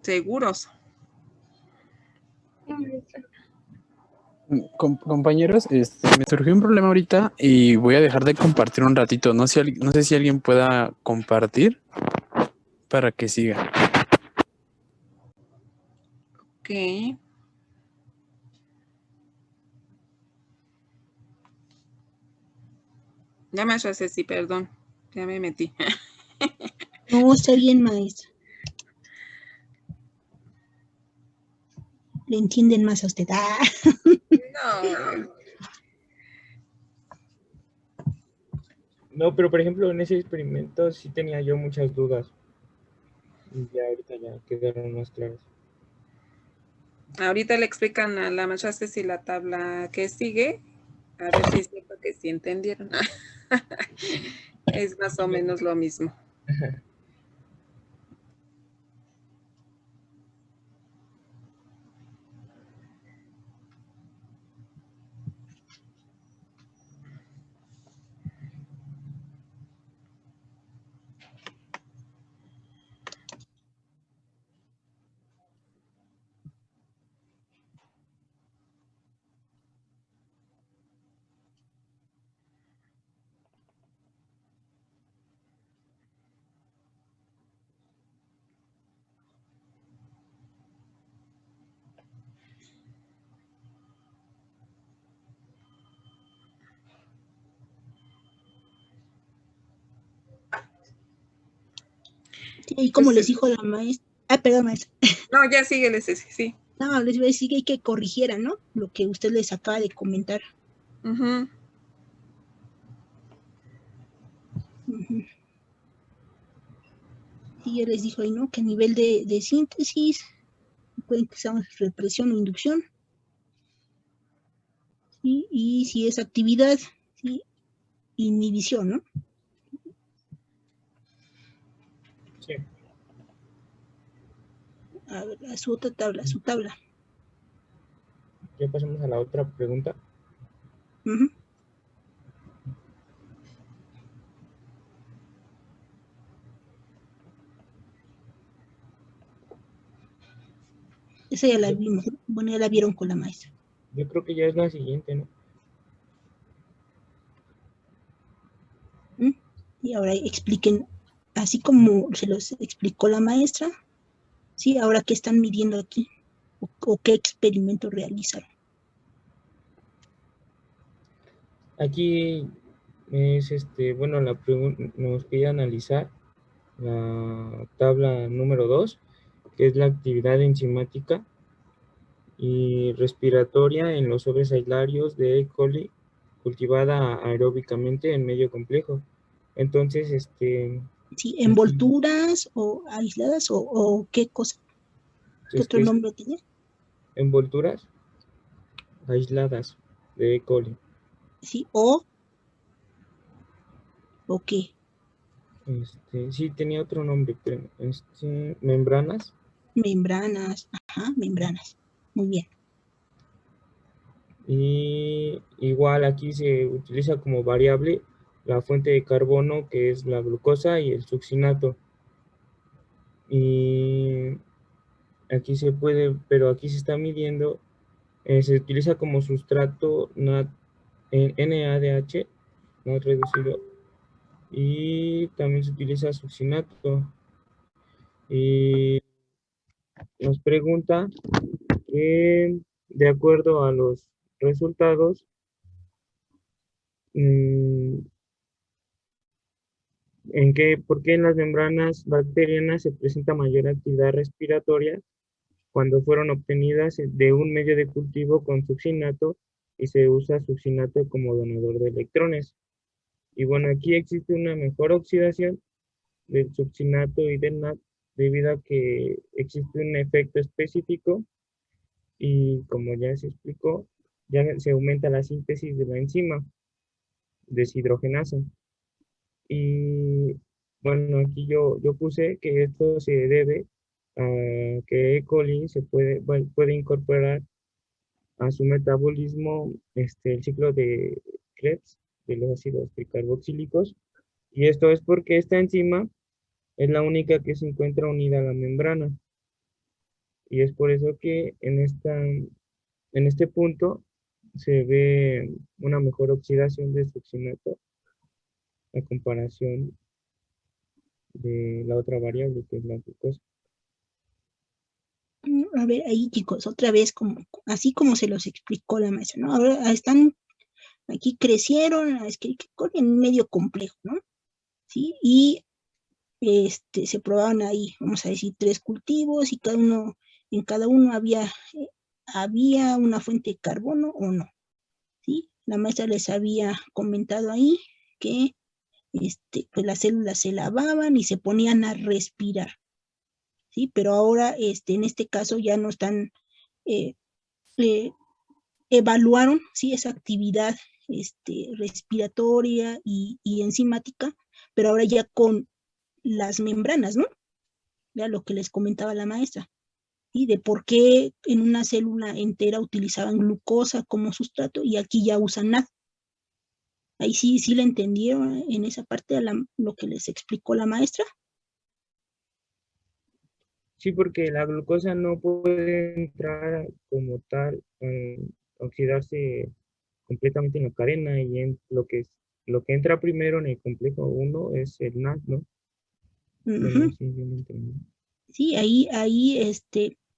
¿Seguros? Compañeros, me surgió un problema ahorita y voy a dejar de compartir un ratito. No sé si alguien pueda compartir para que siga. Ok. Ya me hace sí, perdón. Ya me metí. No, está bien, maestra. Le entienden más a usted. Ah. No. No, pero por ejemplo, en ese experimento sí tenía yo muchas dudas. Y ya ahorita ya quedaron más claras. Ahorita le explican a la maestra Ceci la tabla que sigue. A ver si es cierto que sí entendieron. Es más o menos lo mismo. Sí, y como les dijo la maestra. Ah, perdón, maestra. No, ya síguele, Ceci, sí. No, les voy a decir que hay que corrigieran, ¿no? Lo que usted les acaba de comentar. Uh-huh. Uh-huh. Sí, ya les dijo ahí, ¿no? Que a nivel de síntesis, pueden que seamos represión o inducción. ¿Sí? Y si es actividad, ¿sí? Inhibición, ¿no? Sí. A ver, su otra tabla, su tabla. Ya pasamos a la otra pregunta. Uh-huh. Esa ya la vimos, ¿no? Bueno, ya la vieron con la maestra. Yo creo que ya es la siguiente, ¿no? Y ahora expliquen, así como se los explicó la maestra, ¿sí? Ahora, ¿qué están midiendo aquí? ¿O qué experimento realizaron? Aquí es bueno, la pregunta nos pide analizar la tabla número 2, que es la actividad enzimática y respiratoria en los sobresailarios de E. coli cultivada aeróbicamente en medio complejo. Entonces, ¿Sí? ¿Envolturas o aisladas o qué cosa? ¿Qué otro nombre tiene? Envolturas aisladas de E. coli. ¿Sí? ¿O qué? Sí, tenía otro nombre, pero membranas. Membranas, ajá, membranas. Muy bien. Y igual aquí se utiliza como variable la fuente de carbono, que es la glucosa, y el succinato. Y aquí se puede, pero aquí se está midiendo, se utiliza como sustrato NADH, no reducido, y también se utiliza succinato. Y nos pregunta que de acuerdo a los resultados, ¿por qué en las membranas bacterianas se presenta mayor actividad respiratoria cuando fueron obtenidas de un medio de cultivo con succinato y se usa succinato como donador de electrones? Y bueno, aquí existe una mejor oxidación del succinato y del NAD debido a que existe un efecto específico y como ya se explicó, ya se aumenta la síntesis de la enzima deshidrogenasa. Y bueno, aquí yo puse que esto se debe a que E. coli puede incorporar a su metabolismo el ciclo de Krebs de los ácidos tricarboxílicos. Y esto es porque esta enzima es la única que se encuentra unida a la membrana. Y es por eso que en este punto se ve una mejor oxidación de succinato a comparación de la otra variable que es la glucosa. A ver, ahí chicos, otra vez, así como se los explicó la maestra, ¿no? Ahora están aquí, crecieron, es que en medio complejo, ¿no? ¿Sí? Y se probaban ahí, vamos a decir, 3 cultivos y en cada uno había una fuente de carbono o no, ¿sí? La maestra les había comentado ahí que pues las células se lavaban y se ponían a respirar, ¿sí? Pero ahora, en este caso ya no están, evaluaron, ¿sí? Esa actividad respiratoria y enzimática, pero ahora ya con las membranas, ¿no? Ya lo que les comentaba la maestra, ¿sí? De por qué en una célula entera utilizaban glucosa como sustrato y aquí ya usan NAD. Ahí sí la entendieron en esa parte lo que les explicó la maestra. Sí, porque la glucosa no puede entrar como tal, oxidarse completamente en la cadena y lo que entra primero en el complejo 1 es el NAD, ¿no? Bueno, sí, yo lo entendí. Sí, ahí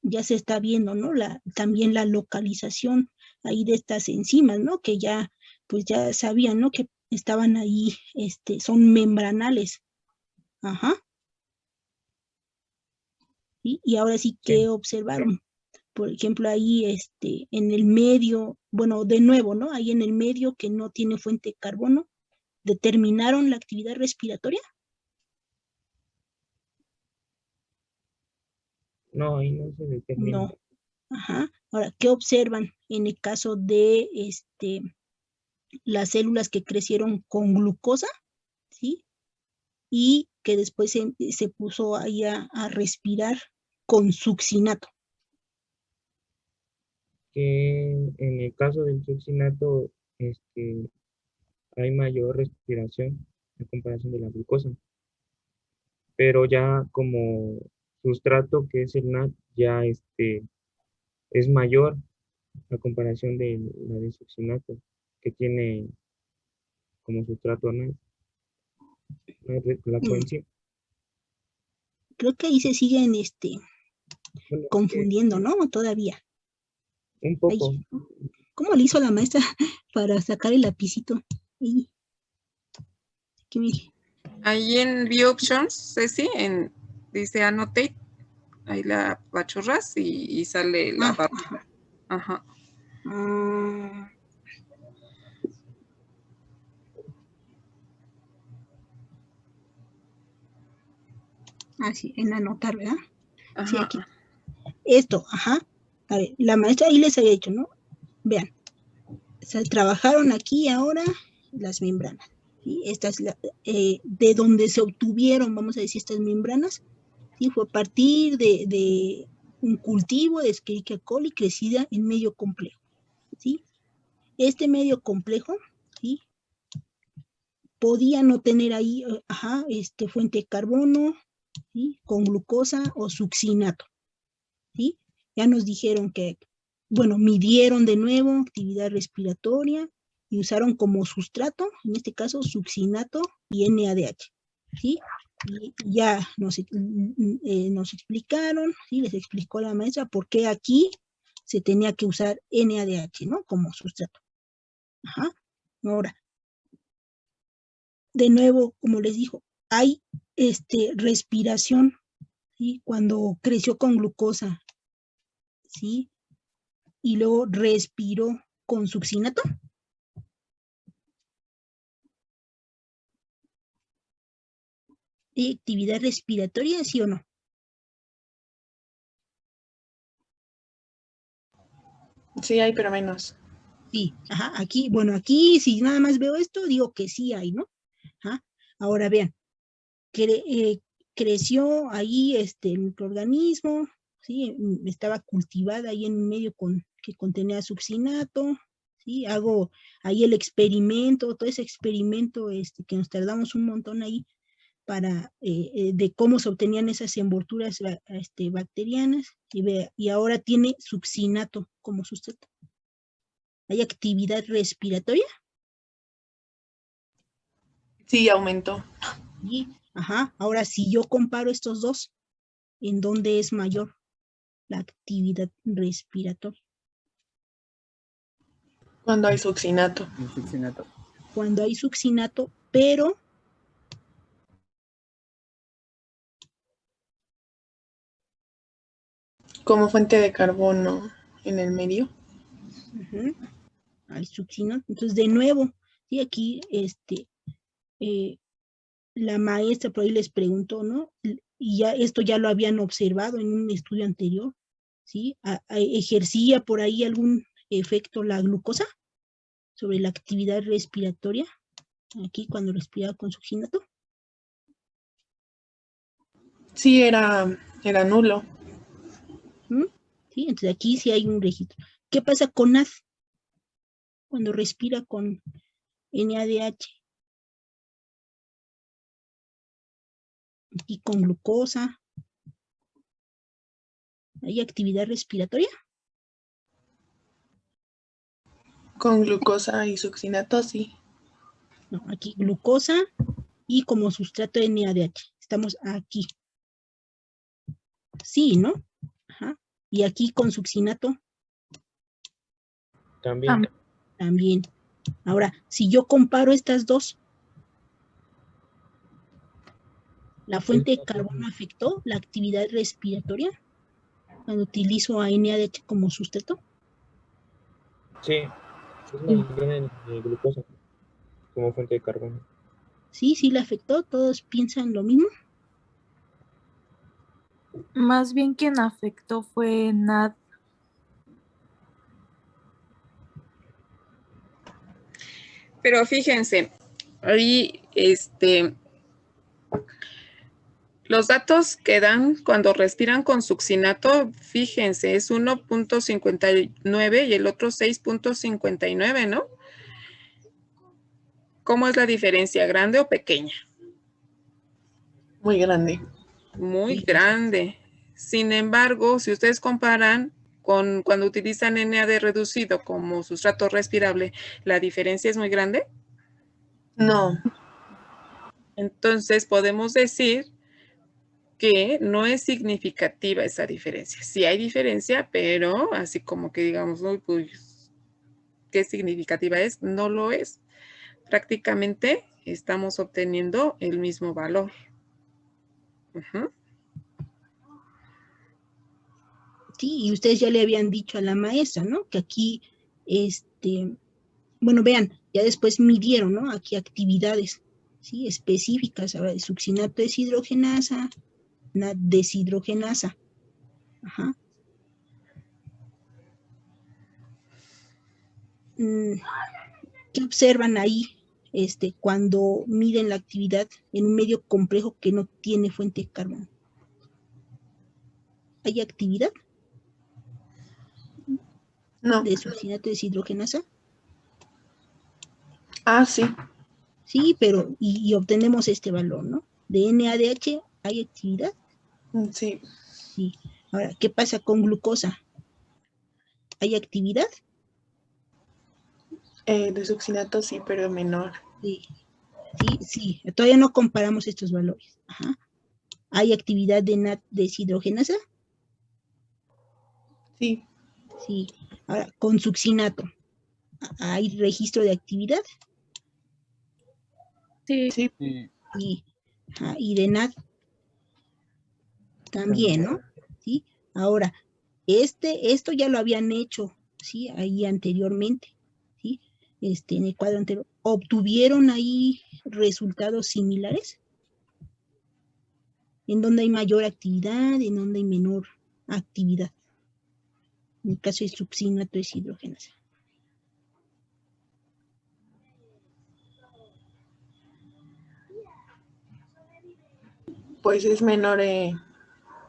ya se está viendo, ¿no? También la localización ahí de estas enzimas, ¿no? Que pues ya sabían, ¿no? Que estaban ahí, son membranales. Ajá. ¿Sí? Y ahora sí que observaron, por ejemplo, ahí en el medio, bueno, de nuevo, ¿no? Ahí en el medio que no tiene fuente de carbono, ¿determinaron la actividad respiratoria? No, ahí no se determina. No. Ajá. Ahora, ¿qué observan en el caso de las células que crecieron con glucosa? ¿Sí? Y que después se puso ahí a respirar con succinato. Que en el caso del succinato hay mayor respiración en comparación de la glucosa. Pero ya como sustrato que es el NAD ya es mayor a comparación de la de succinato que tiene como sustrato NAD, la coenzima. Creo que ahí se siguen Bueno, confundiendo, ¿no? Todavía. un poco. Ahí. ¿Cómo le hizo la maestra para sacar el lapicito? Ahí. Ahí en View Options, Ceci, dice Annotate, ahí la apachurras y sale la barra. Ajá. Sí, en anotar, ¿verdad? Ajá. Sí, aquí. Esto, ajá. A ver, la maestra ahí les había dicho, ¿no? Vean, trabajaron aquí ahora las membranas. ¿Sí? Esta es de donde se obtuvieron, vamos a decir, estas membranas. ¿Sí? Fue a partir de un cultivo de Escherichia coli crecida en medio complejo. ¿Sí? Este medio complejo, ¿sí? Podía no tener ahí, fuente de carbono, ¿sí? Con glucosa o succinato. ¿Sí? Ya nos dijeron que, bueno, midieron de nuevo actividad respiratoria y usaron como sustrato, en este caso, succinato y NADH. ¿Sí? Y ya nos explicaron, ¿sí? Les explicó la maestra por qué aquí se tenía que usar NADH, ¿no? Como sustrato. Ajá. Ahora, de nuevo, como les digo, hay respiración, ¿sí? Cuando creció con glucosa, ¿sí? Y luego respiró con succinato. ¿Y actividad respiratoria, sí o no? Sí hay, pero menos. Sí, ajá, aquí, bueno, aquí si nada más veo esto, digo que sí hay, ¿no? Ajá. Ahora vean, creció ahí el microorganismo, ¿sí? Estaba cultivada ahí en un medio que contenía succinato, ¿sí? Hago ahí el experimento, todo ese experimento que nos tardamos un montón ahí para de cómo se obtenían esas envolturas bacterianas, y ahora tiene succinato como sustrato. ¿Hay actividad respiratoria? Sí, aumentó. Y, ajá, ahora si yo comparo estos dos, ¿en dónde es mayor la actividad respiratoria? Cuando hay succinato. El succinato. Cuando hay succinato, pero Como fuente de carbono en el medio. hay succinato. Entonces, de nuevo, ¿sí? Aquí la maestra por ahí les preguntó, ¿no? Y ya esto ya lo habían observado en un estudio anterior, ¿sí? ¿Ejercía por ahí algún efecto la glucosa sobre la actividad respiratoria? Aquí cuando respiraba con succinato. Sí, era nulo. ¿Sí? Entonces aquí sí hay un registro. ¿Qué pasa con NAD? Cuando respira con NADH y con glucosa. ¿Hay actividad respiratoria? Con glucosa y succinato, sí. No, aquí glucosa y como sustrato NADH. Estamos aquí. Sí, ¿no? Ajá. Y aquí con succinato. También. También. Ahora, si yo comparo estas dos, ¿la fuente de carbono afectó la actividad respiratoria cuando utilizo a NADH como sustrato? Sí, es más grande en glucosa como fuente de carbono. Sí, sí la afectó. ¿Todos piensan lo mismo? Más bien quien afectó fue NAD. Pero fíjense, ahí los datos que dan cuando respiran con succinato, fíjense, es 1.59 y el otro 6.59, ¿no? ¿Cómo es la diferencia? ¿Grande o pequeña? Muy grande. Muy grande. Sin embargo, si ustedes comparan con cuando utilizan NAD reducido como sustrato respirable, ¿la diferencia es muy grande? No. Entonces podemos decir que no es significativa esa diferencia. Sí hay diferencia, pero así como que digamos, uy, pues, ¿qué significativa es? No lo es. Prácticamente estamos obteniendo el mismo valor. Sí, y ustedes ya le habían dicho a la maestra, ¿no? Que aquí, bueno, vean, ya después midieron, ¿no? Aquí actividades, ¿sí? Específicas, ahora, succinato deshidrogenasa, deshidrogenasa. Ajá. ¿Qué observan ahí cuando miden la actividad en un medio complejo que no tiene fuente de carbono? ¿Hay actividad? No. ¿De succinato deshidrogenasa? Ah, sí. Sí, pero y obtenemos este valor, ¿no? De NADH, ¿hay actividad? Sí. Sí. Ahora, ¿qué pasa con glucosa? ¿Hay actividad? De succinato sí, pero menor. Sí, sí, sí. Todavía no comparamos estos valores. Ajá. ¿Hay actividad de NAD deshidrogenasa? Sí. Sí. Ahora, con succinato, ¿hay registro de actividad? Sí. Sí. Y de NAD también, ¿no? ¿Sí? Ahora, esto ya lo habían hecho, ¿sí? Ahí anteriormente, ¿sí? En el cuadro anterior. ¿Obtuvieron ahí resultados similares? ¿En donde hay mayor actividad? ¿En donde hay menor actividad? En el caso de succinato deshidrogenasa. Pues es menor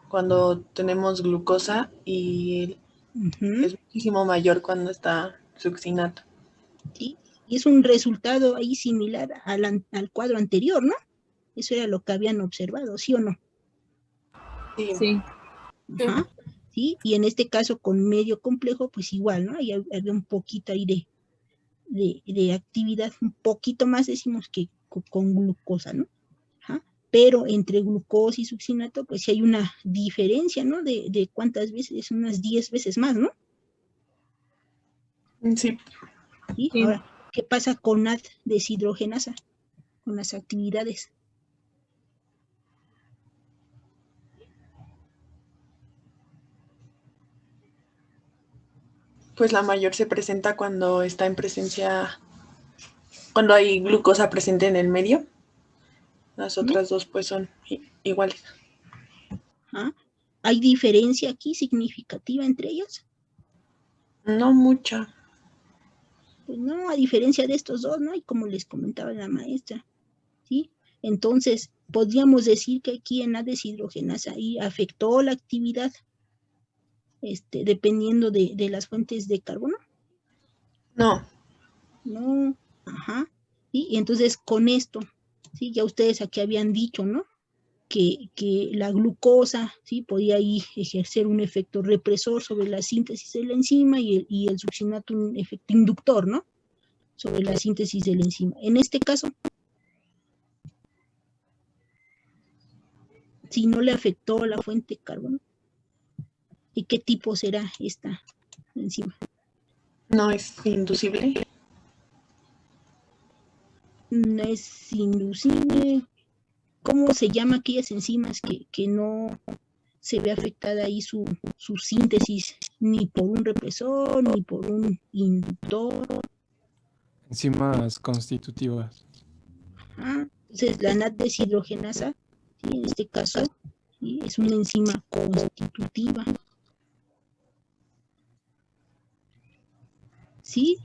cuando tenemos glucosa y es muchísimo mayor cuando está succinato. ¿Sí? Y es un resultado ahí similar al cuadro anterior, ¿no? Eso era lo que habían observado, ¿sí o no? Sí. Ajá. ¿Sí? Y en este caso con medio complejo, pues igual, ¿no? Ahí había un poquito ahí de actividad, un poquito más decimos que con glucosa, ¿no? Ajá. Pero entre glucosa y succinato, pues sí hay una diferencia, ¿no? De cuántas veces, unas 10 veces más, ¿no? Sí. ¿Sí? Ahora, ¿qué pasa con NAD deshidrogenasa? Con las actividades. Pues la mayor se presenta cuando está en presencia, cuando hay glucosa presente en el medio. Las otras dos pues son iguales. ¿Ah? ¿Hay diferencia aquí significativa entre ellas? No mucha. Pues no, a diferencia de estos dos, ¿no? Y como les comentaba la maestra, ¿sí? Entonces, podríamos decir que aquí en la deshidrogenasa ahí afectó la actividad, dependiendo de las fuentes de carbono. No. No, ajá. ¿Sí? Y entonces con esto, ¿sí? Ya ustedes aquí habían dicho, ¿no? Que la glucosa, ¿sí? Podía ahí ejercer un efecto represor sobre la síntesis de la enzima y el succinato un efecto inductor, ¿no? Sobre la síntesis de la enzima. En este caso, si no le afectó la fuente de carbono, ¿y qué tipo será esta enzima? No es inducible. No es inducible. ¿Cómo se llama aquellas enzimas que no se ve afectada ahí su síntesis ni por un represor ni por un inductor? Enzimas constitutivas. Entonces la NAD deshidrogenasa, ¿sí? En este caso, ¿sí? Es una enzima constitutiva. ¿Sí?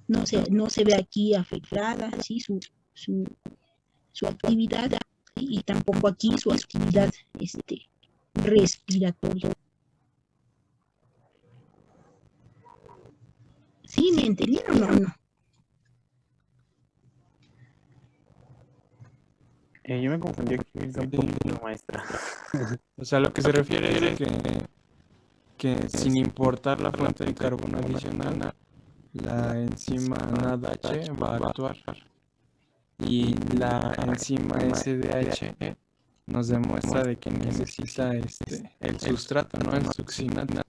No se ve aquí afectada, ¿sí? Su actividad, ¿sí? Y tampoco aquí su actividad respiratoria. ¿Sí? ¿Me entendieron o no? Yo me confundí aquí un poquito, maestra. O sea, lo que se refiere es que sin importar la fuente de carbono adicional, la enzima NADH va a actuar. Y la enzima SDH nos demuestra de que necesita el sustrato, ¿no? El succinato.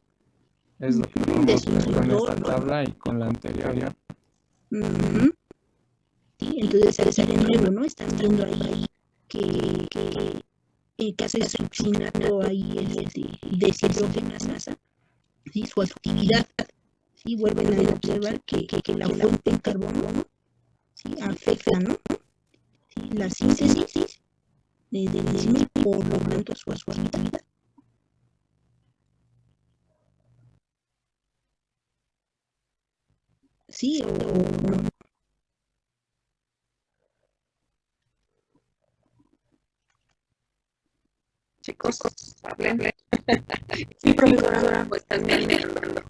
Es lo que podemos ver con esta tabla y con la anterior. Sí, entonces de nuevo, ¿no? Están viendo ahí que en caso de succinato ahí es de deshidrogenasa, ¿sí? Su actividad, ¿sí? Vuelven a observar que la fuente de carbono, ¿sí? Afecta, ¿no? ¿Sí? La síntesis de enzima y por lo tanto su actividad. ¿Sí o no? Chicos, hablen. Sí, profesora, pues también mirando.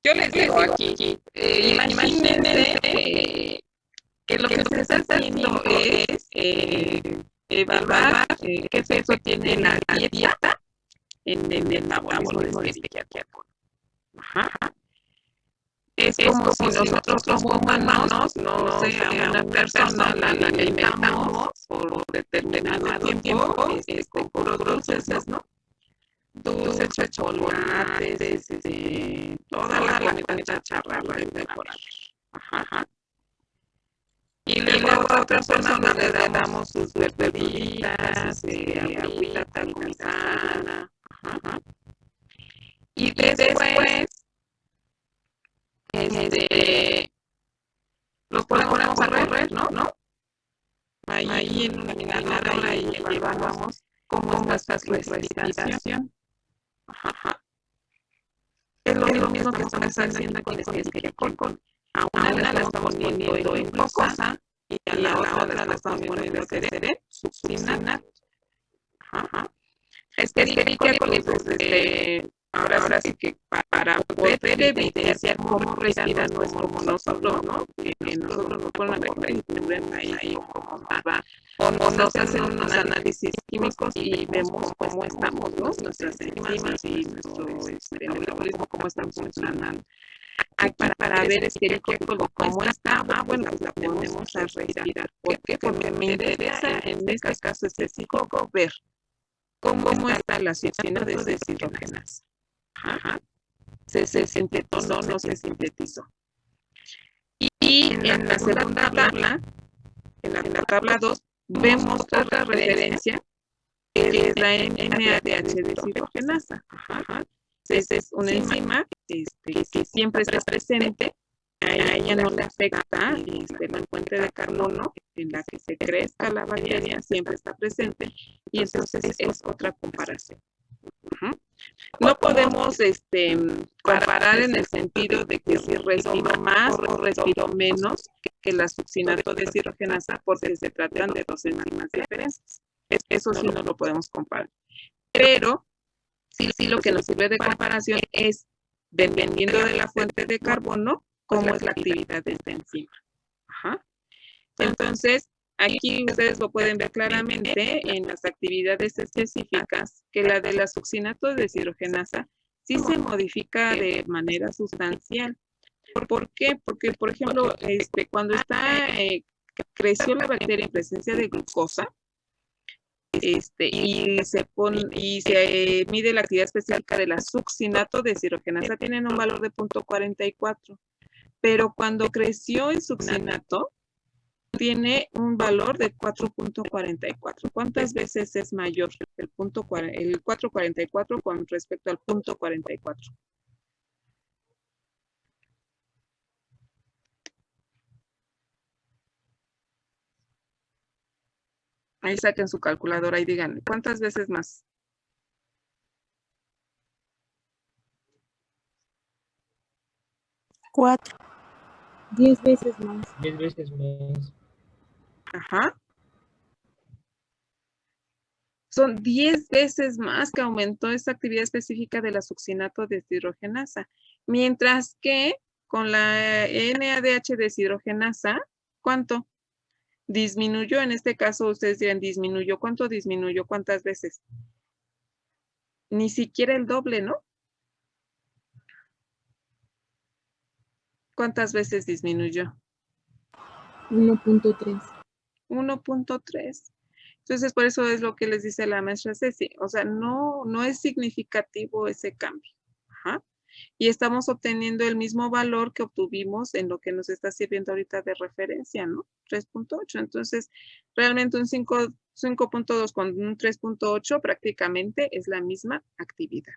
Yo les digo aquí, imagínense que lo que se está haciendo es evaluar qué peso tiene la dieta en el metabolismo de este. Ajá. es como si nosotros como humanos, no sé, a una persona la alimentamos por determinado tiempo, con puros dulces, ¿no? Dulces, chocolates, toda la comida chatarra de por ahí. Ajá. Y luego a otra persona le damos sus verduritas, agüita tan sana. Ajá. Y después, los ponemos a correr, ¿no? Ahí en una caminadora y evaluamos cómo está su respiración. Ajá. Es lo mismo que estamos haciendo aquí con a una le estamos poniendo en glucosa y a la otra le estamos poniendo succinato. Ajá. Es que ahora sí que para poder evidenciar cómo respiran no es como nosotros, ¿no? Que nosotros nos ponemos ahí cómo va, o nos hacen unos análisis químicos y vemos cómo estamos, ¿no? Nuestras enzimas y nuestro metabolismo, cómo están funcionando. Para ver cómo está, bueno, pues la ponemos a respirar. ¿Por qué? Porque me interesa en este caso específico ver cómo está la succinato de deshidrogenasa. Ajá. Se sintetizó o no se sintetizó. Y en la segunda tabla, en la tabla 2, vemos otra referencia que es la NADH deshidrogenasa. Ajá. Esa es una enzima que siempre está presente. A ella no le afecta la fuente de carbono en la que se crezca la bacteria, siempre está presente. Y entonces es otra comparación. Ajá. No podemos comparar en el sentido de que si respiro más o respiro menos que la succinato deshidrogenasa porque se tratan de dos enzimas diferentes. Eso sí no lo podemos comparar. Pero sí lo que nos sirve de comparación es, dependiendo de la fuente de carbono, cómo es la actividad de esta enzima. Ajá. Entonces, aquí ustedes lo pueden ver claramente en las actividades específicas que la de la succinato deshidrogenasa sí se modifica de manera sustancial. ¿Por qué? Porque, por ejemplo, cuando creció la bacteria en presencia de glucosa, y se mide la actividad específica de la succinato deshidrogenasa, tienen un valor de 0.44. Pero cuando creció el succinato, tiene un valor de 4.44. ¿Cuántas veces es mayor el 4.44 con respecto al 0.44? Ahí saquen su calculadora y digan, ¿cuántas veces más? Cuatro. 10 veces más. 10 veces más. Ajá. Son 10 veces más que aumentó esta actividad específica de la succinato deshidrogenasa. Mientras que con la NADH deshidrogenasa, ¿cuánto? Disminuyó, en este caso ustedes dirán, disminuyó. ¿Cuánto disminuyó? ¿Cuántas veces? Ni siquiera el doble, ¿no? ¿Cuántas veces disminuyó? 1.3. 1.3. Entonces, por eso es lo que les dice la maestra Ceci. O sea, no es significativo ese cambio. Ajá. Y estamos obteniendo el mismo valor que obtuvimos en lo que nos está sirviendo ahorita de referencia, ¿no? 3.8. Entonces, realmente un 5.2 con un 3.8 prácticamente es la misma actividad.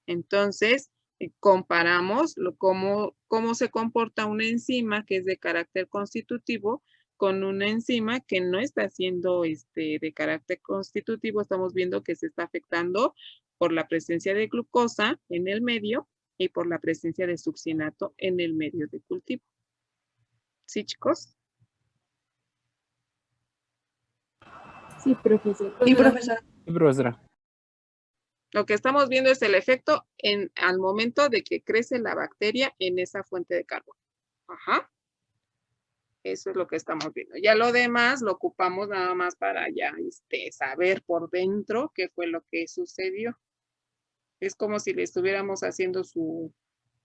Entonces, comparamos cómo se comporta una enzima que es de carácter constitutivo con una enzima que no está siendo de carácter constitutivo. Estamos viendo que se está afectando por la presencia de glucosa en el medio y por la presencia de succinato en el medio de cultivo. ¿Sí, chicos? Sí, profesor. Sí, profesora. Sí, profesora. Lo que estamos viendo es el efecto al momento de que crece la bacteria en esa fuente de carbono. Ajá. Eso es lo que estamos viendo. Ya lo demás lo ocupamos nada más para ya saber por dentro qué fue lo que sucedió. Es como si le estuviéramos haciendo su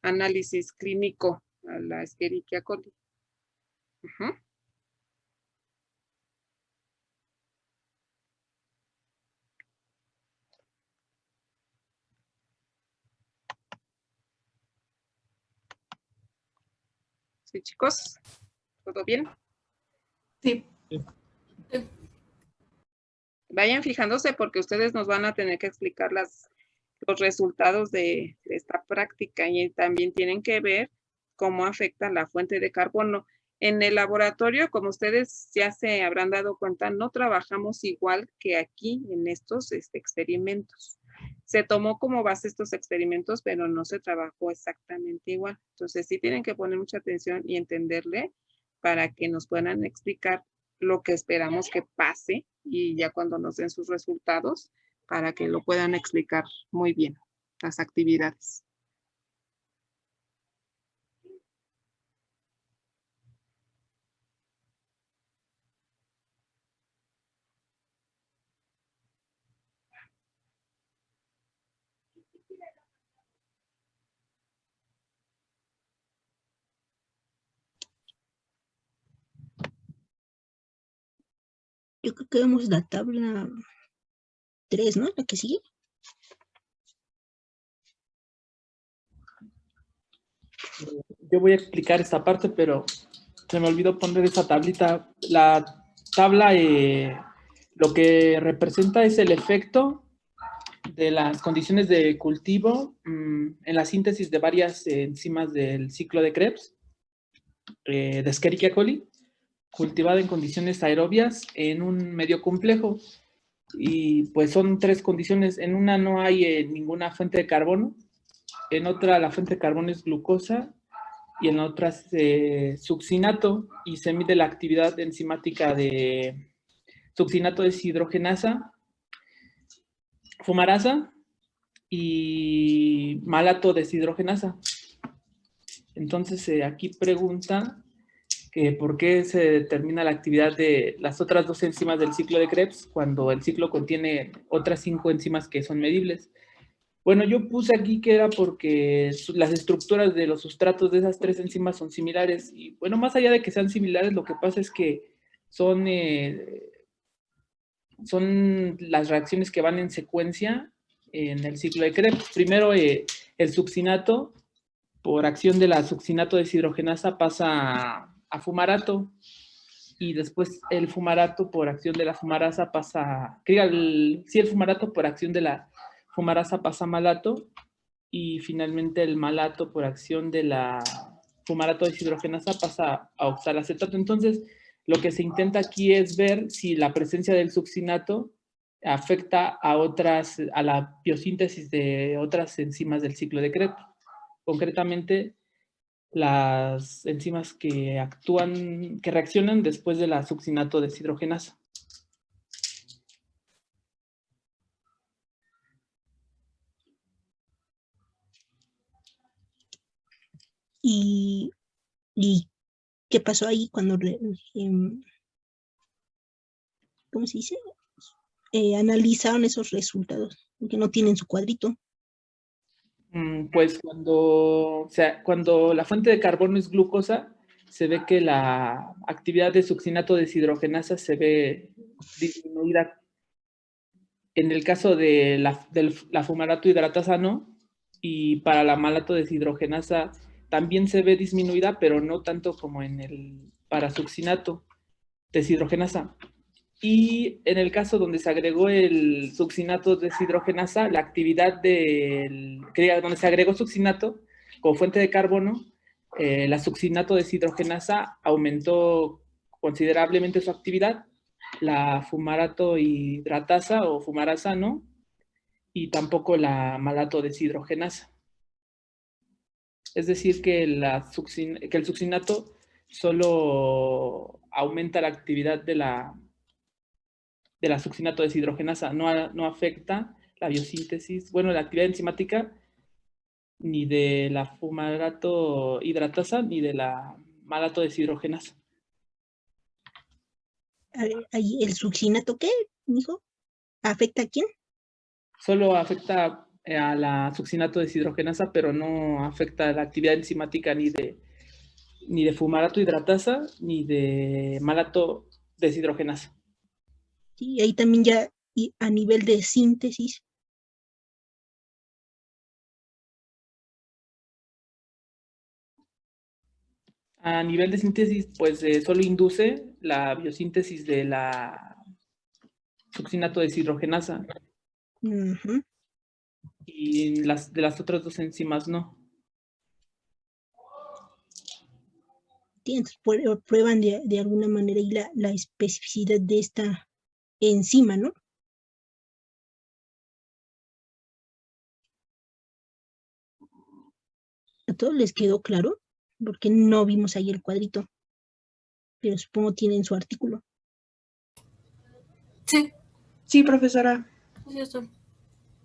análisis clínico a la Escherichia coli. Ujú. Sí, chicos, ¿todo bien? Sí. Vayan fijándose porque ustedes nos van a tener que explicar los resultados de esta práctica y también tienen que ver cómo afecta la fuente de carbono. En el laboratorio, como ustedes ya se habrán dado cuenta, no trabajamos igual que aquí en estos experimentos. Se tomó como base estos experimentos, pero no se trabajó exactamente igual. Entonces sí tienen que poner mucha atención y entenderle para que nos puedan explicar lo que esperamos que pase y ya cuando nos den sus resultados, para que lo puedan explicar muy bien, las actividades. Yo creo que vemos la tabla 3, ¿no? La que sigue. Yo voy a explicar esta parte, pero se me olvidó poner esa tablita. La tabla lo que representa es el efecto de las condiciones de cultivo en la síntesis de varias enzimas del ciclo de Krebs, de Escherichia coli, cultivada en condiciones aerobias en un medio complejo. Y pues son 3 condiciones. En una no hay ninguna fuente de carbono, en otra la fuente de carbono es glucosa y en otra es succinato, y se mide la actividad enzimática de succinato deshidrogenasa, fumarasa y malato deshidrogenasa. Entonces aquí pregunta que por qué se determina la actividad de las otras 2 enzimas del ciclo de Krebs cuando el ciclo contiene otras 5 enzimas que son medibles. Bueno, yo puse aquí que era porque las estructuras de los sustratos de esas 3 enzimas son similares. Y bueno, más allá de que sean similares, lo que pasa es que son las reacciones que van en secuencia en el ciclo de Krebs. Primero, el succinato, por acción de la succinato deshidrogenasa, pasa a fumarato. Y después el fumarato, por acción de la fumarasa, el fumarato, por acción de la fumarasa, pasa a malato, y finalmente el malato, por acción de la fumarato deshidrogenasa, pasa a oxalacetato. Entonces, lo que se intenta aquí es ver si la presencia del succinato afecta a la biosíntesis de otras enzimas del ciclo de Krebs. Concretamente, las enzimas que reaccionan después de la succinato deshidrogenasa. ¿Y qué pasó ahí cuando, ¿cómo se dice? Analizaron esos resultados, que no tienen su cuadrito. Pues cuando la fuente de carbono es glucosa, se ve que la actividad de succinato deshidrogenasa se ve disminuida. En el caso de la fumarato hidratasa no, y para la malato deshidrogenasa también se ve disminuida, pero no tanto como en el para succinato deshidrogenasa. Y en el caso donde se agregó el succinato deshidrogenasa, la actividad donde se agregó succinato como fuente de carbono, la succinato deshidrogenasa aumentó considerablemente su actividad, la fumarato hidratasa o fumarasa no, y tampoco la malato deshidrogenasa. Es decir, que el succinato solo aumenta la actividad de la succinato deshidrogenasa, no afecta la biosíntesis, bueno, la actividad enzimática ni de la fumarato hidratasa ni de la malato deshidrogenasa. Ahí, ¿el succinato qué, dijo? ¿Afecta a quién? Solo afecta a la succinato deshidrogenasa, pero no afecta a la actividad enzimática ni de ni de fumarato hidratasa, ni de malato deshidrogenasa. Sí, ahí también ya y a nivel de síntesis. A nivel de síntesis, pues solo induce la biosíntesis de la succinato deshidrogenasa. Ujú. Y de las otras dos enzimas no. Sí, entonces prueban de alguna manera ahí la especificidad de esta enzima, ¿no? ¿A todos les quedó claro? Porque no vimos ahí el cuadrito, pero supongo tienen su artículo. Sí, Sí, profesora. sí, eso.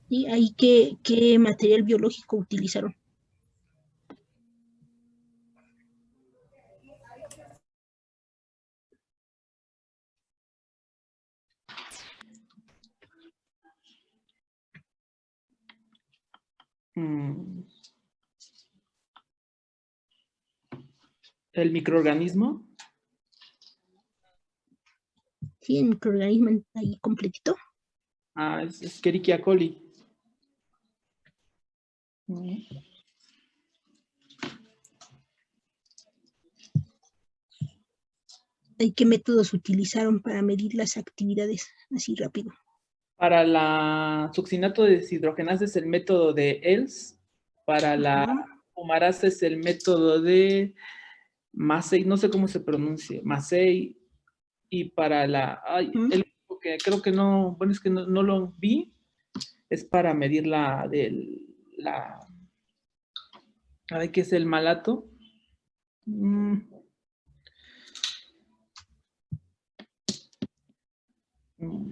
¿Y ahí qué material biológico utilizaron? El microorganismo. Sí, el microorganismo ahí completito. Ah, es Escherichia coli. ¿Y qué métodos utilizaron para medir las actividades así rápido? Para la succinato deshidrogenasa es el método de ELS. Para la fumarasa es el método de Massey, no sé cómo se pronuncia, Massey. Y para la, el único que creo que no, bueno, es que no lo vi, es para medir ¿qué es el malato? No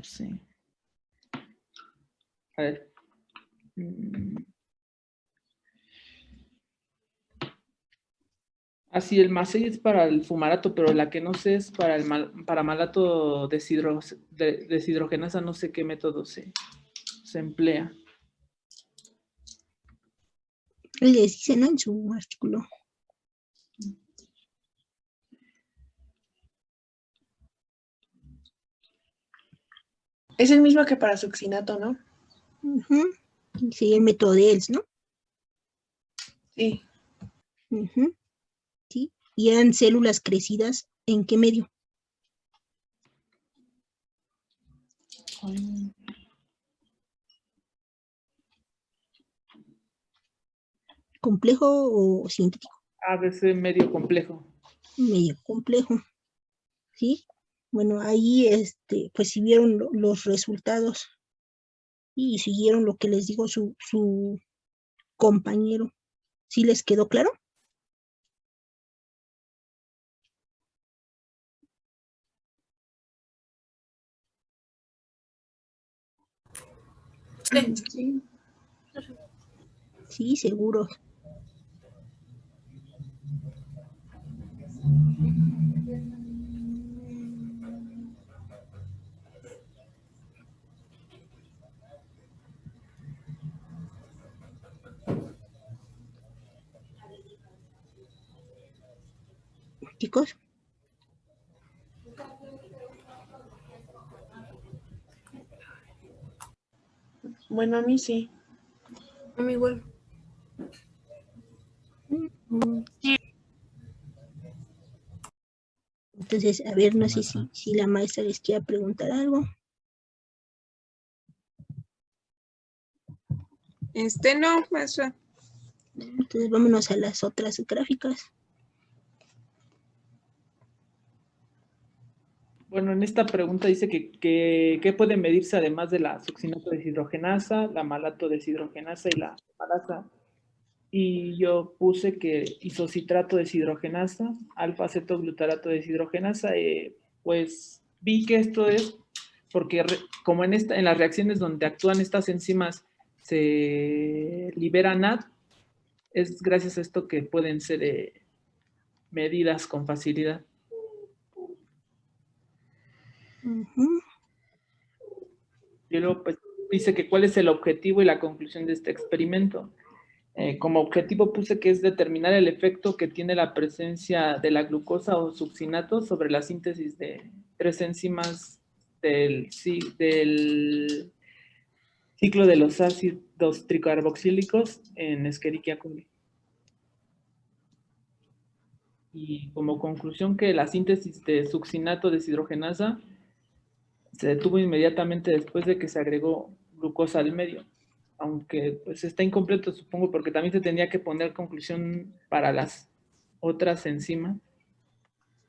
sé. A ver. Así, el Massey es para el fumarato, pero la que no sé es para para malato deshidrogenasa, no sé qué método se emplea. Les dice, ¿no? En su artículo. Es el mismo que para succinato, ¿no? Sí, el método de ELS, ¿no? Sí. Sí. ¿Y eran células crecidas en qué medio? ¿Complejo o sintético? A veces medio complejo. Medio complejo. ¿Sí? Bueno, ahí pues si vieron los resultados y siguieron lo que les digo su compañero. ¿Sí les quedó claro? Sí. Sí, seguro. Chicos. Bueno, a mí sí. A mí igual. Entonces, a ver, no sé si la maestra les quiere preguntar algo. No, maestra. Entonces, vámonos a las otras gráficas. Bueno, en esta pregunta dice que puede medirse además de la succinato deshidrogenasa, la malato deshidrogenasa y la fumarasa. Y yo puse que isocitrato deshidrogenasa, alfa-acetoglutarato deshidrogenasa, pues vi que esto es porque como en las reacciones donde actúan estas enzimas se libera NAD, es gracias a esto que pueden ser medidas con facilidad. Y luego pues, dice que cuál es el objetivo y la conclusión de este experimento. Como objetivo puse que es determinar el efecto que tiene la presencia de la glucosa o succinato sobre la síntesis de 3 enzimas del ciclo de los ácidos tricarboxílicos en Escherichia coli. Y como conclusión que la síntesis de succinato deshidrogenasa se detuvo inmediatamente después de que se agregó glucosa al medio. Aunque pues está incompleto, supongo, porque también se tenía que poner conclusión para las otras enzimas.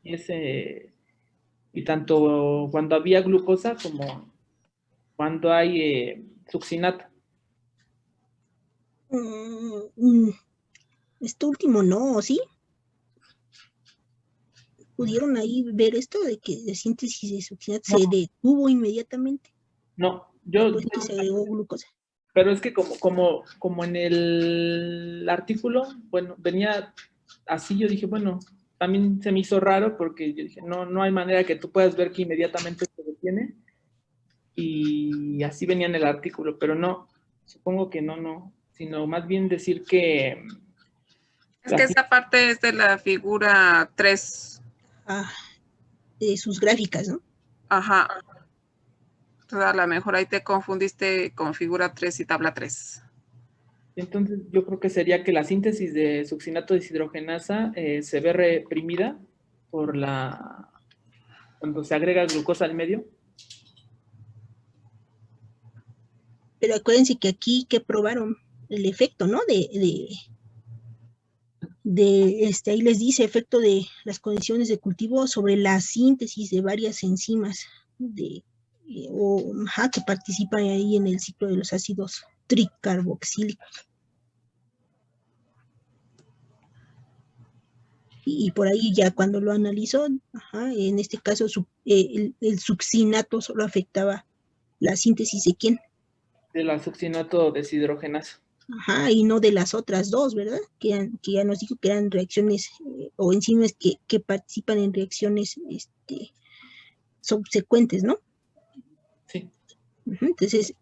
Y tanto cuando había glucosa como cuando hay succinato. Esto último no, ¿sí? ¿Pudieron ahí ver esto de que la síntesis de succinato se detuvo inmediatamente? No, después de que se agregó glucosa. Pero es que como en el artículo, bueno, venía así, yo dije, bueno, también se me hizo raro porque yo dije, no hay manera que tú puedas ver que inmediatamente se detiene. Y así venía en el artículo, pero no, supongo que no, sino más bien decir que... Es que esa parte es de la figura 3. De sus gráficas, ¿no? Ajá. Entonces, a lo mejor ahí te confundiste con figura 3 y tabla 3. Entonces, yo creo que sería que la síntesis de succinato deshidrogenasa se ve reprimida por cuando se agrega glucosa al medio. Pero acuérdense que aquí que probaron el efecto, ¿no? Ahí les dice efecto de las condiciones de cultivo sobre la síntesis de varias enzimas que participan ahí en el ciclo de los ácidos tricarboxílicos. Y por ahí ya cuando lo analizó, en este caso el succinato solo afectaba la síntesis de ¿quién? De la succinato deshidrogenasa. Y no de las otras dos, ¿verdad? Que ya nos dijo que eran reacciones o enzimas que participan en reacciones subsecuentes, ¿no? Sí. Entonces,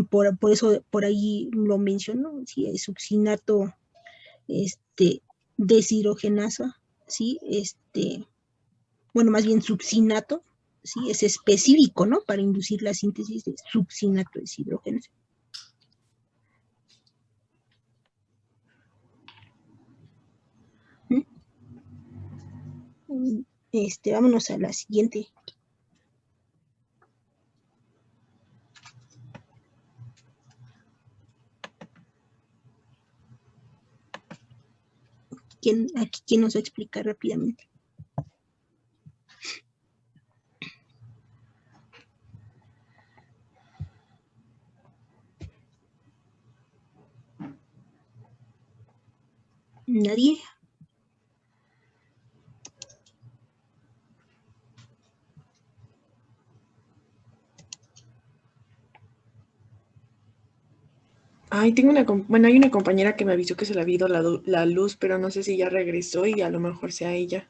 por eso por ahí lo mencionó, sí, el succinato deshidrogenasa, sí, bueno, más bien succinato, sí, es específico, ¿no? Para inducir la síntesis de succinato deshidrogenasa. Vámonos a la siguiente. ¿Quién nos va a explicar rápidamente? ¿Nadie? Ay, hay una compañera que me avisó que se le había ido la luz, pero no sé si ya regresó y a lo mejor sea ella.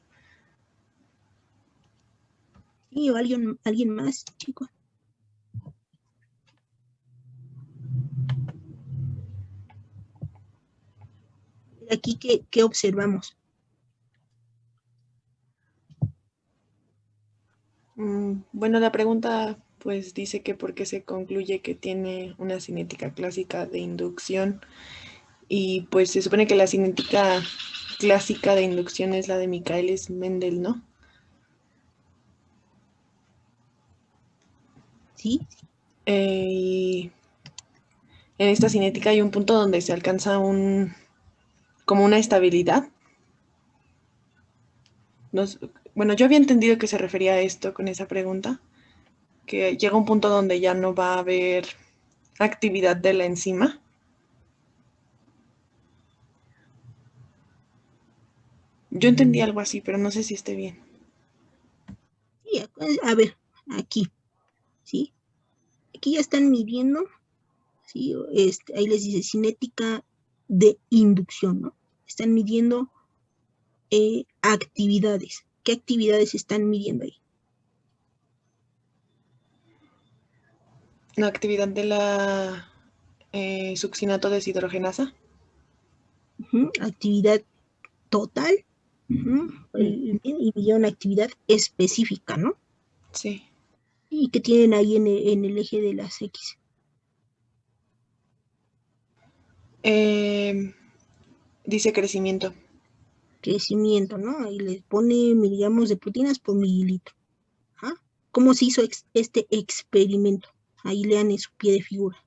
Sí, o alguien más, chicos. Aquí, ¿qué observamos? Bueno, la pregunta pues dice que por qué se concluye que tiene una cinética clásica de inducción y pues se supone que la cinética clásica de inducción es la de Michaelis Mendel, ¿no? Sí. Y en esta cinética hay un punto donde se alcanza como una estabilidad. Bueno, yo había entendido que se refería a esto con esa pregunta, que llega un punto donde ya no va a haber actividad de la enzima. Yo entendí algo así, pero no sé si esté bien. Sí, a ver, aquí, ¿sí? Aquí ya están midiendo, ¿sí? Ahí les dice cinética de inducción, ¿no? Están midiendo actividades. ¿Qué actividades están midiendo ahí? La actividad de la succinato deshidrogenasa. Actividad total, y una actividad específica, ¿no? Sí. Y que tienen ahí en el eje de las X. Dice crecimiento. Crecimiento, ¿no? Ahí les pone miligramos de proteínas por mililitro. ¿Ah? ¿Cómo se hizo este experimento? Ahí lean en su pie de figura.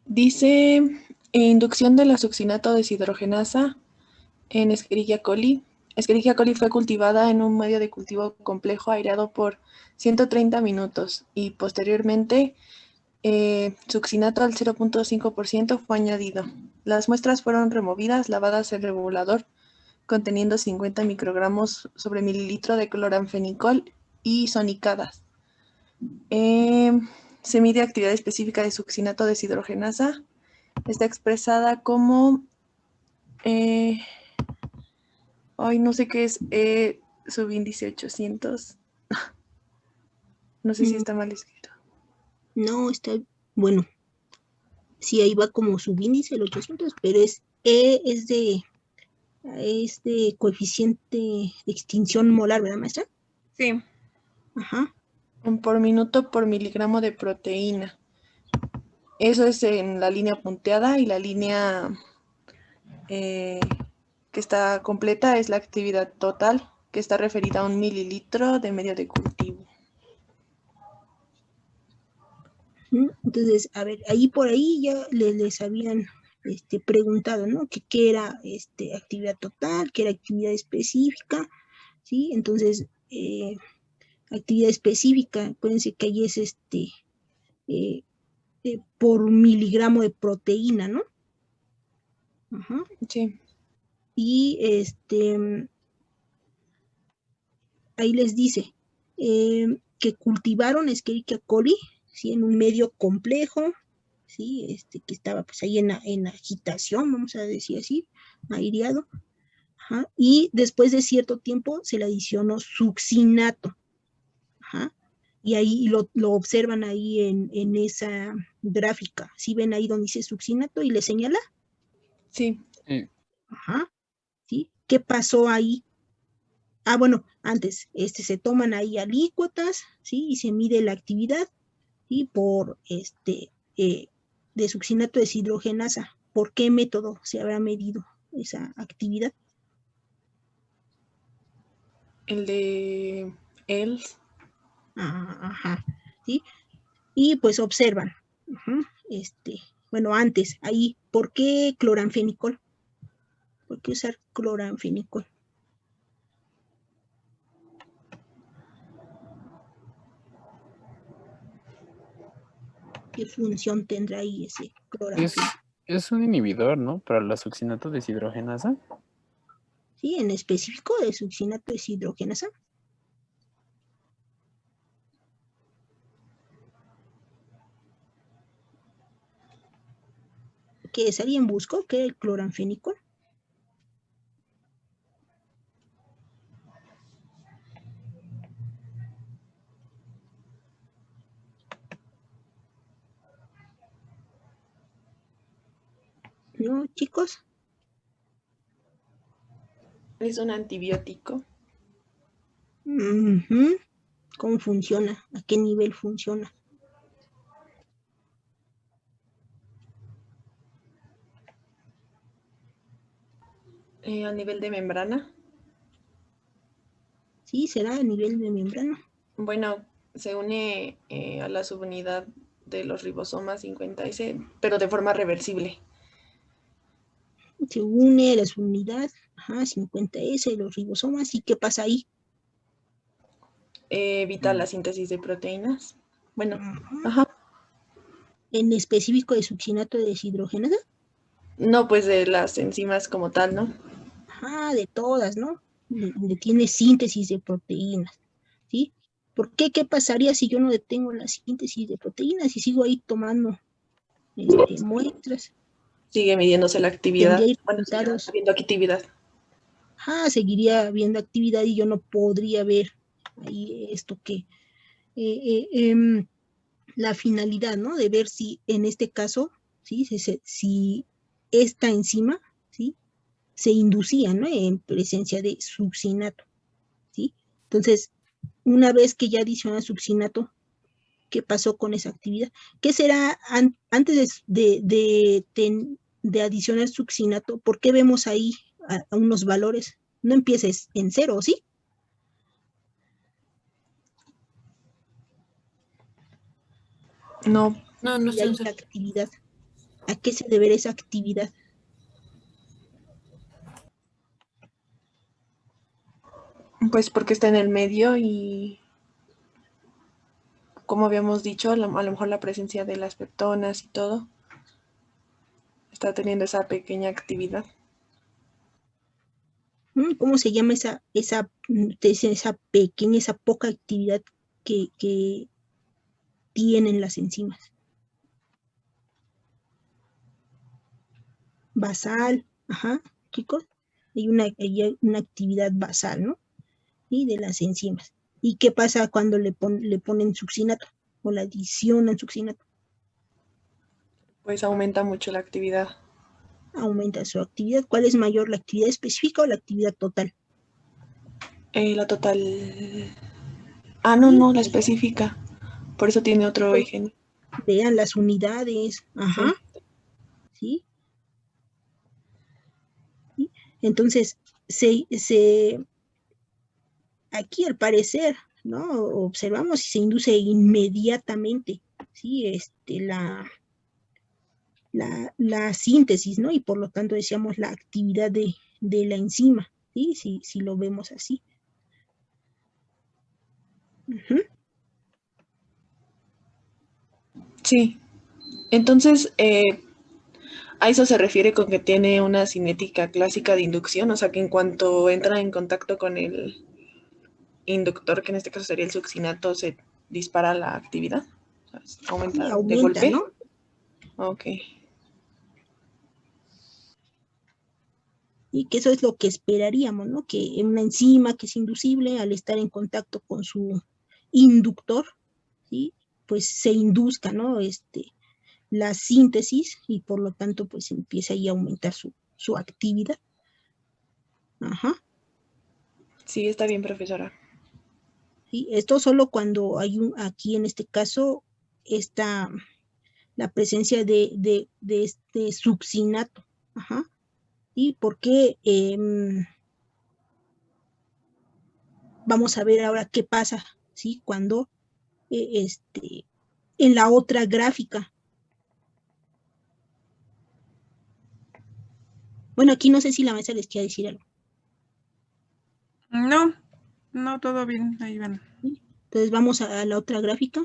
Dice inducción de la succinato deshidrogenasa en Escherichia coli. Escherichia coli fue cultivada en un medio de cultivo complejo aireado por 130 minutos y posteriormente succinato al 0.5% fue añadido. Las muestras fueron removidas, lavadas en regulador conteniendo 50 microgramos sobre mililitro de cloranfenicol y sonicadas. Se mide actividad específica de succinato deshidrogenasa. Está expresada como no sé qué es subíndice 800. No sé si está mal escrito. No, está, bueno, sí, ahí va como subíndice el 800, pero es de coeficiente de extinción molar, ¿verdad, maestra? Sí. Ajá. Por minuto por miligramo de proteína. Eso es en la línea punteada y la línea que está completa es la actividad total, que está referida a 1 mililitro de medio de cultivo. Entonces, a ver, ahí por ahí ya les habían preguntado, ¿no? ¿Qué era actividad total? ¿Qué era actividad específica? ¿Sí? Entonces, actividad específica, acuérdense que ahí es por miligramo de proteína, ¿no? Ajá. Sí. Y ahí les dice que cultivaron Escherichia coli, ¿sí? En un medio complejo, ¿sí? Que estaba pues ahí en agitación, vamos a decir así, aireado. Ajá. Y después de cierto tiempo se le adicionó succinato. Ajá. Y ahí lo observan ahí en esa gráfica. ¿Sí ven ahí donde dice succinato y le señala? Sí. Ajá. ¿Sí? ¿Qué pasó ahí? Ah, bueno, antes, se toman ahí alícuotas, ¿sí? Y se mide la actividad, ¿sí? Por de succinato deshidrogenasa. ¿Por qué método se habrá medido esa actividad? El de ELS. Ajá, ¿sí? Y pues observan, bueno, antes, ahí, ¿por qué cloranfenicol? ¿Por qué usar cloranfenicol? ¿Qué función tendrá ahí ese cloranfenicol? Es un inhibidor, ¿no? Para la succinato deshidrogenasa. Sí, en específico de succinato deshidrogenasa. ¿Que alguien buscó? ¿Qué es el cloranfenicol? ¿No, chicos? Es un antibiótico. ¿Cómo funciona? ¿A qué nivel funciona? A nivel de membrana. Sí, será a nivel de membrana. Bueno, se une a la subunidad de los ribosomas 50S, pero de forma reversible. Se une a la subunidad 50S de los ribosomas. ¿Y qué pasa ahí? Evita la síntesis de proteínas. Bueno, ¿En específico de succinato deshidrogenasa? No, pues de las enzimas como tal, ¿no? De todas, ¿no? Donde tiene síntesis de proteínas, ¿sí? ¿Por qué? ¿Qué pasaría si yo no detengo la síntesis de proteínas y sigo ahí tomando muestras? Sigue midiéndose la actividad. Tendría Bueno, sigue resultados. habiendo actividad. Seguiría habiendo actividad y yo no podría ver ahí esto que la finalidad, ¿no? De ver si en este caso, ¿sí? Si esta enzima, ¿sí? Se inducía, ¿no? En presencia de succinato, ¿sí? Entonces, una vez que ya adiciona succinato, ¿qué pasó con esa actividad? ¿Qué será antes de adicionar succinato? ¿Por qué vemos ahí a unos valores? No empieces en cero, ¿sí? No. No Y hay una actividad. ¿A qué se deberá esa actividad? Pues porque está en el medio y, como habíamos dicho, a lo mejor la presencia de las peptonas y todo está teniendo esa pequeña actividad. ¿Cómo se llama esa pequeña, esa poca actividad que tienen las enzimas? Basal, ajá, chicos, hay una actividad basal, ¿no? Y de las enzimas. ¿Y qué pasa cuando le ponen succinato o la adicionan succinato? Pues aumenta mucho la actividad. Aumenta su actividad. ¿Cuál es mayor, la actividad específica o la actividad total? La total. No, la específica. Por eso tiene otro eje. Vean las unidades, ajá. ¿Sí? ¿Sí? Entonces, aquí al parecer, ¿no? Observamos y se induce inmediatamente, ¿sí? La síntesis, ¿no? Y por lo tanto decíamos la actividad de la enzima, ¿sí? Si lo vemos así. Sí. Entonces, a eso se refiere con que tiene una cinética clásica de inducción, o sea que en cuanto entra en contacto con el inductor, que en este caso sería el succinato, se dispara la actividad. O sea, aumenta de golpe, ¿no? Ok. Y que eso es lo que esperaríamos, ¿no? Que una enzima que es inducible, al estar en contacto con su inductor, ¿sí? Pues se induzca, ¿no? La síntesis y por lo tanto pues empieza ahí a aumentar su actividad. Ajá. Sí, está bien, profesora. ¿Sí? Esto solo cuando hay aquí en este caso está la presencia de este succinato. Ajá. ¿Y por qué? Vamos a ver ahora qué pasa, ¿sí? Cuando en la otra gráfica. Bueno, aquí no sé si la maestra les quiere decir algo. No, todo bien, ahí van. ¿Sí? Entonces vamos a la otra gráfica.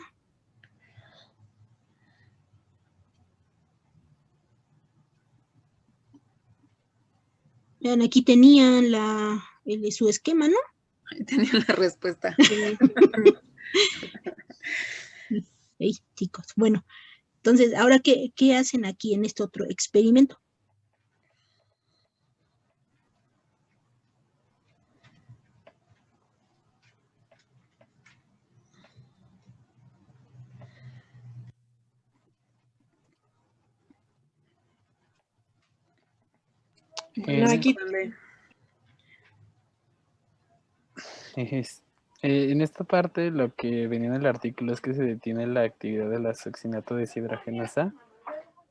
Vean, aquí tenían su esquema, ¿no? Tenían la respuesta. Hey, chicos, bueno, entonces, ahora, ¿qué hacen aquí en este otro experimento? Bueno, aquí en esta parte lo que venía en el artículo es que se detiene la actividad de la succinato deshidrogenasa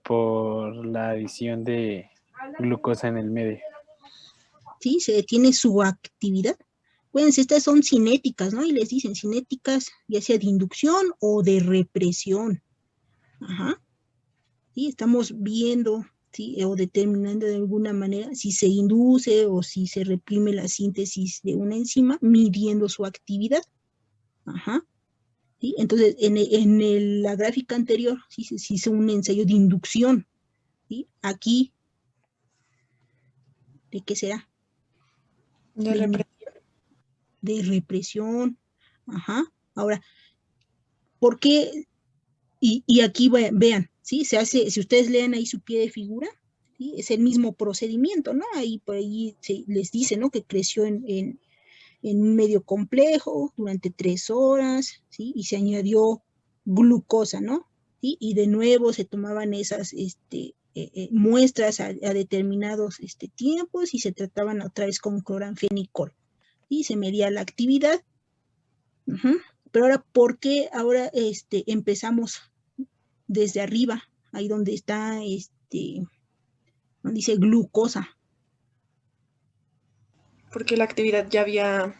por la adición de glucosa en el medio. Sí, se detiene su actividad. Pues estas son cinéticas, ¿no? Y les dicen cinéticas ya sea de inducción o de represión. Ajá. Sí, estamos viendo, ¿sí? O determinando de alguna manera si se induce o si se reprime la síntesis de una enzima, midiendo su actividad. Ajá. ¿Sí? Entonces, en la gráfica anterior, ¿sí? Se hizo un ensayo de inducción. ¿Sí? Aquí, ¿de qué será? De represión. De represión. Ajá. Ahora, ¿por qué? Y aquí vean, ¿sí? Se hace, si ustedes leen ahí su pie de figura, ¿sí? Es el mismo procedimiento, ¿no? Ahí por ahí les dice, ¿no? Que creció en un medio complejo durante 3 horas, ¿sí? Y se añadió glucosa, ¿no? ¿Sí? Y de nuevo se tomaban esas muestras a determinados tiempos y se trataban otra vez con cloranfenicol. Y se medía la actividad. Pero ahora, ¿por qué ahora empezamos desde arriba? Ahí donde está, donde dice glucosa. Porque la actividad ya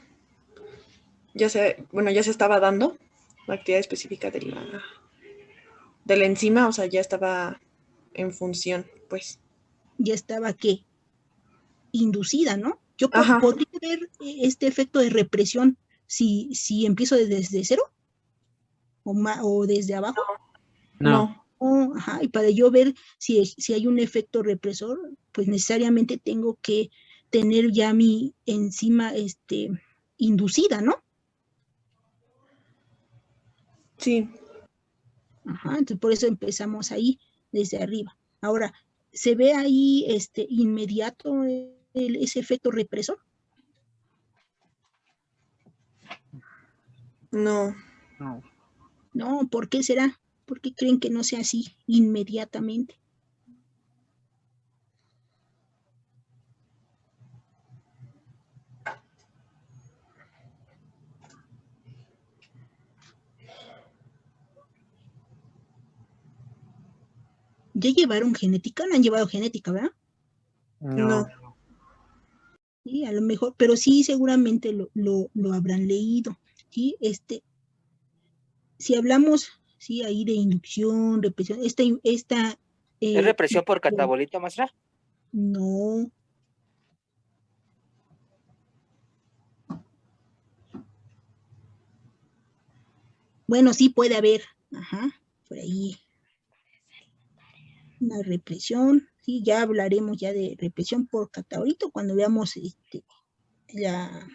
se estaba dando, la actividad específica de la enzima, o sea, ya estaba en función, pues. Ya estaba, ¿qué? Inducida, ¿no? Yo podría ver este efecto de represión si empiezo desde cero o desde abajo. No. Y para yo ver si hay un efecto represor, pues necesariamente tengo que tener ya mi enzima inducida, ¿no? Sí. Entonces por eso empezamos ahí desde arriba. Ahora, ¿se ve ahí inmediato ese efecto represor? No. No, ¿por qué será? ¿Por qué creen que no sea así inmediatamente? ¿Ya llevaron genética? No han llevado genética, ¿verdad? No. Sí, a lo mejor, pero sí seguramente lo habrán leído. ¿Sí? Si hablamos, sí, ahí de inducción, represión, esta ¿Es represión por catabolito, maestra? No. Bueno, sí puede haber, por ahí una represión, sí, ya hablaremos ya de represión por catabolito cuando veamos la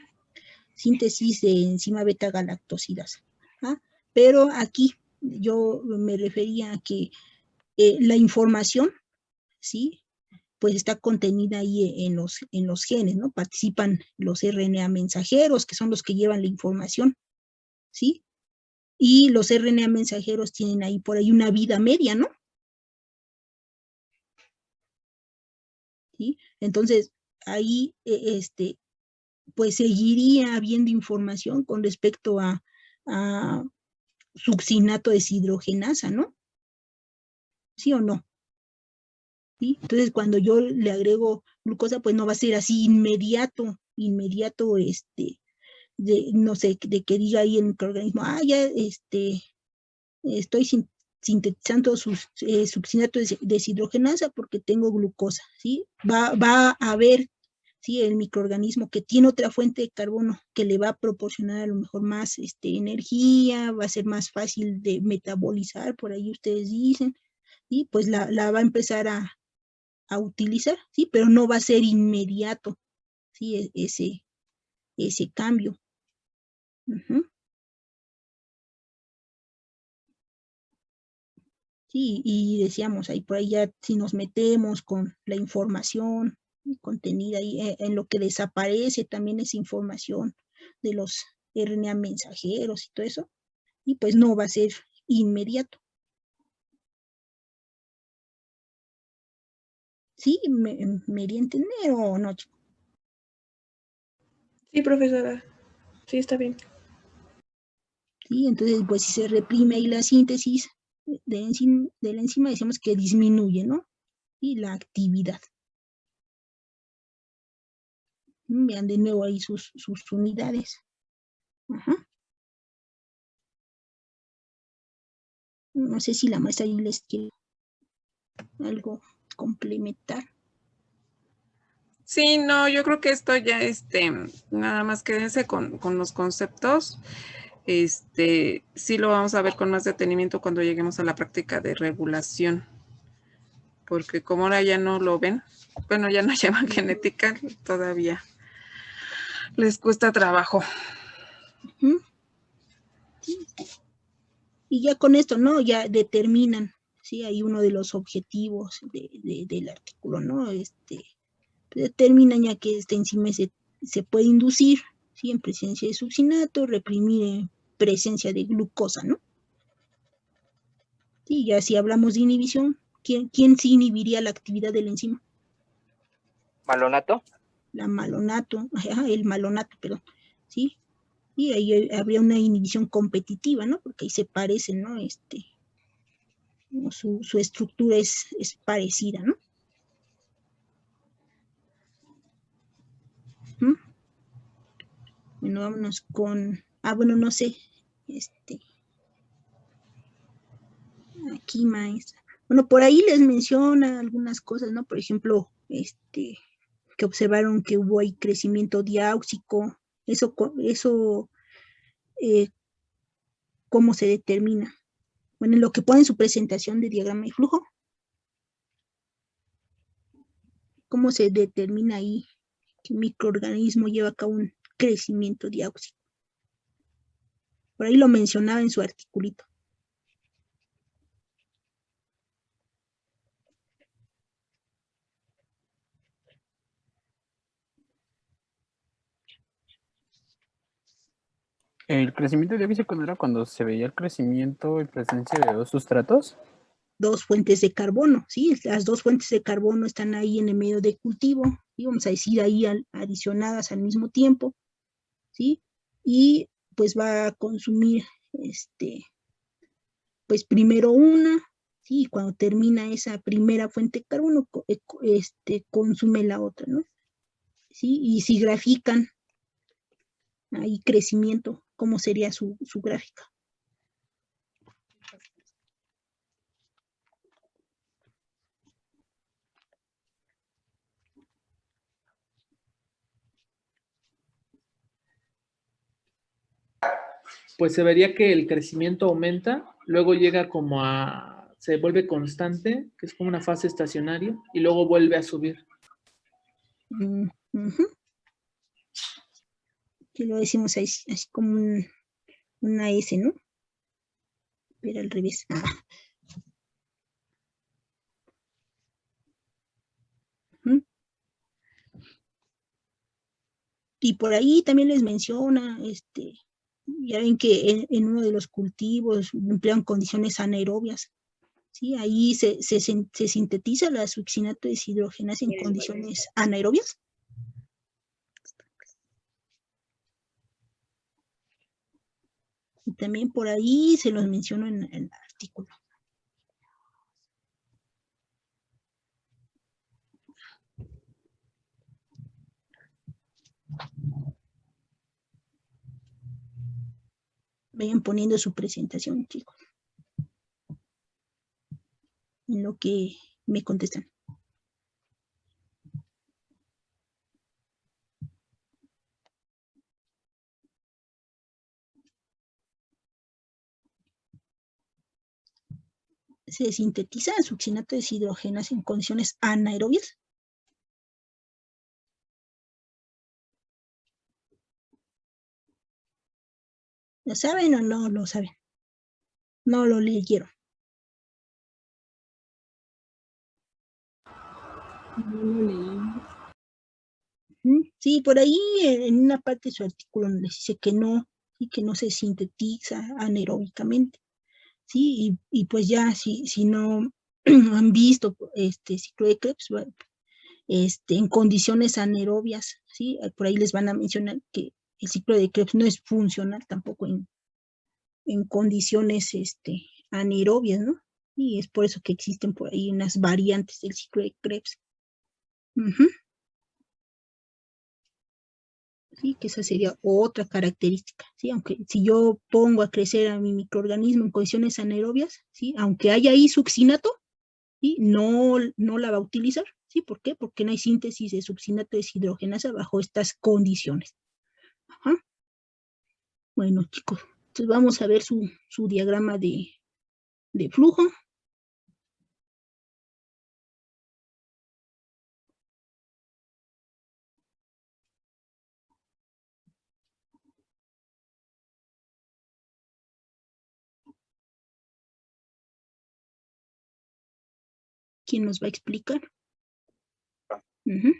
síntesis de enzima beta-galactosidasa. Pero aquí yo me refería a que la información, ¿sí? Pues está contenida ahí en los genes, ¿no? Participan los RNA mensajeros, que son los que llevan la información, ¿sí? Y los RNA mensajeros tienen ahí por ahí una vida media, ¿no? ¿Sí? Entonces, ahí, pues seguiría habiendo información con respecto a succinato deshidrogenasa, ¿no? ¿Sí o no? ¿Sí? Entonces, cuando yo le agrego glucosa, pues no va a ser así inmediato, no sé, de que diga ahí el microorganismo, ya estoy sintetizando succinato deshidrogenasa porque tengo glucosa, ¿sí? Va a haber, ¿sí? El microorganismo que tiene otra fuente de carbono que le va a proporcionar a lo mejor más energía, va a ser más fácil de metabolizar, por ahí ustedes dicen, y pues la va a empezar a utilizar, ¿sí? Pero no va a ser inmediato, ¿sí? Ese cambio. Sí, y decíamos, ahí por ahí ya si nos metemos con la información contenida ahí, en lo que desaparece también esa información de los RNA mensajeros y todo eso, y pues no va a ser inmediato. ¿Sí? ¿Me di a entender o no, chico? Sí, profesora. Sí, está bien. Sí, entonces pues si se reprime ahí la síntesis de la enzima, decimos que disminuye, ¿no? Y la actividad. Vean de nuevo ahí sus unidades. No sé si la maestra ahí les quiere algo complementar. Sí, no, yo creo que esto ya, nada más quédense con los conceptos. Sí lo vamos a ver con más detenimiento cuando lleguemos a la práctica de regulación. Porque como ahora ya no lo ven, bueno, ya no llevan genética, todavía les cuesta trabajo. Y ya con esto, ¿no? Ya determinan ¿sí? Hay uno de los objetivos del artículo, ¿no? Determina ya que esta enzima se puede inducir, ¿sí? En presencia de succinato, reprimir en presencia de glucosa, ¿no? Sí, ya si hablamos de inhibición, ¿quién sí inhibiría la actividad de la enzima? ¿Malonato? El malonato, perdón, ¿sí? Y ahí habría una inhibición competitiva, ¿no? Porque ahí se parecen, ¿no? Su estructura es parecida, ¿no? ¿Mm? Bueno, vámonos con, bueno, no sé, aquí maestra. Bueno, por ahí les menciona algunas cosas, ¿no? Por ejemplo, que observaron que hubo ahí crecimiento diáuxico, eso ¿cómo se determina? Bueno, en lo que pone en su presentación de diagrama de flujo, ¿cómo se determina ahí que un microorganismo lleva a cabo un crecimiento diáuxico? Por ahí lo mencionaba en su articulito. El crecimiento diáxico era cuando se veía el crecimiento en presencia de dos sustratos. Dos fuentes de carbono, ¿sí? Las dos fuentes de carbono están ahí en el medio de cultivo, ¿sí? Vamos a decir ahí adicionadas al mismo tiempo, ¿sí? Y pues va a consumir, pues primero una, ¿sí? Y cuando termina esa primera fuente de carbono, consume la otra, ¿no? ¿Sí? Y si grafican ahí crecimiento, ¿cómo sería su gráfica? Pues se vería que el crecimiento aumenta, luego llega como se vuelve constante, que es como una fase estacionaria, y luego vuelve a subir. Que lo decimos así como una S, ¿no? Pero al revés. Y por ahí también les menciona, ya ven que en uno de los cultivos emplean condiciones anaerobias, ¿sí? Ahí se sintetiza la succinato deshidrogenasa en condiciones anaerobias. Y también por ahí se los menciono en el artículo. Vayan poniendo su presentación, chicos, en lo que me contestan. Se sintetiza succinato deshidrogenasa en condiciones anaerobias. ¿Lo saben o no lo saben? No lo leyeron. No lo leí. Sí, por ahí en una parte de su artículo les dice que no, y que no se sintetiza anaeróbicamente, ¿sí? Y pues ya, si no han visto ciclo de Krebs, en condiciones anaerobias, ¿sí? Por ahí les van a mencionar que el ciclo de Krebs no es funcional tampoco en condiciones anaerobias, ¿no? Y es por eso que existen por ahí unas variantes del ciclo de Krebs. ¿Sí? Que esa sería otra característica, ¿sí? Aunque si yo pongo a crecer a mi microorganismo en condiciones anaerobias, ¿sí? Aunque haya ahí succinato, ¿sí? No la va a utilizar, ¿sí? ¿Por qué? Porque no hay síntesis de succinato deshidrogenasa bajo estas condiciones. Ajá. Bueno, chicos, entonces vamos a ver su diagrama de flujo. ¿Quién nos va a explicar? Ujú.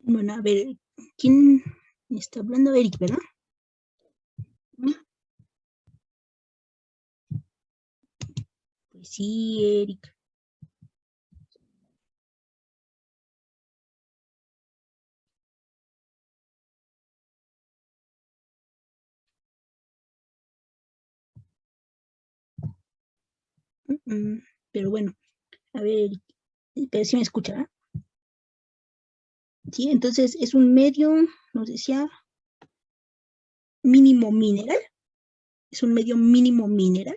Bueno, a ver, ¿quién está hablando? Eric, ¿verdad? Pues sí, Eric. Pero bueno, a ver, pero sí me escucha, ¿verdad? Sí, entonces es un medio, nos decía, mínimo mineral. Es un medio mínimo mineral.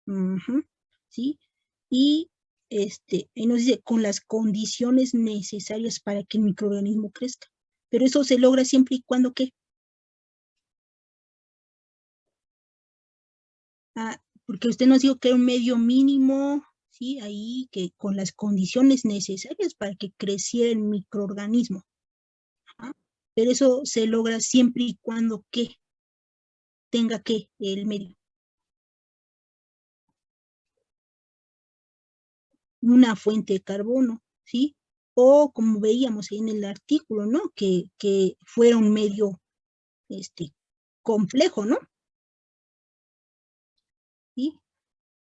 Ujú, ¿sí? Y ahí nos dice, con las condiciones necesarias para que el microorganismo crezca. Pero eso se logra siempre y cuando, ¿qué? Ah, porque usted nos dijo que era un medio mínimo, ¿sí? Ahí que con las condiciones necesarias para que creciera el microorganismo. Ajá. Pero eso se logra siempre y cuando, ¿qué? Tenga, ¿qué? El medio. Una fuente de carbono, ¿sí? O como veíamos ahí en el artículo, ¿no? Que fuera un medio complejo, ¿no? ¿Sí?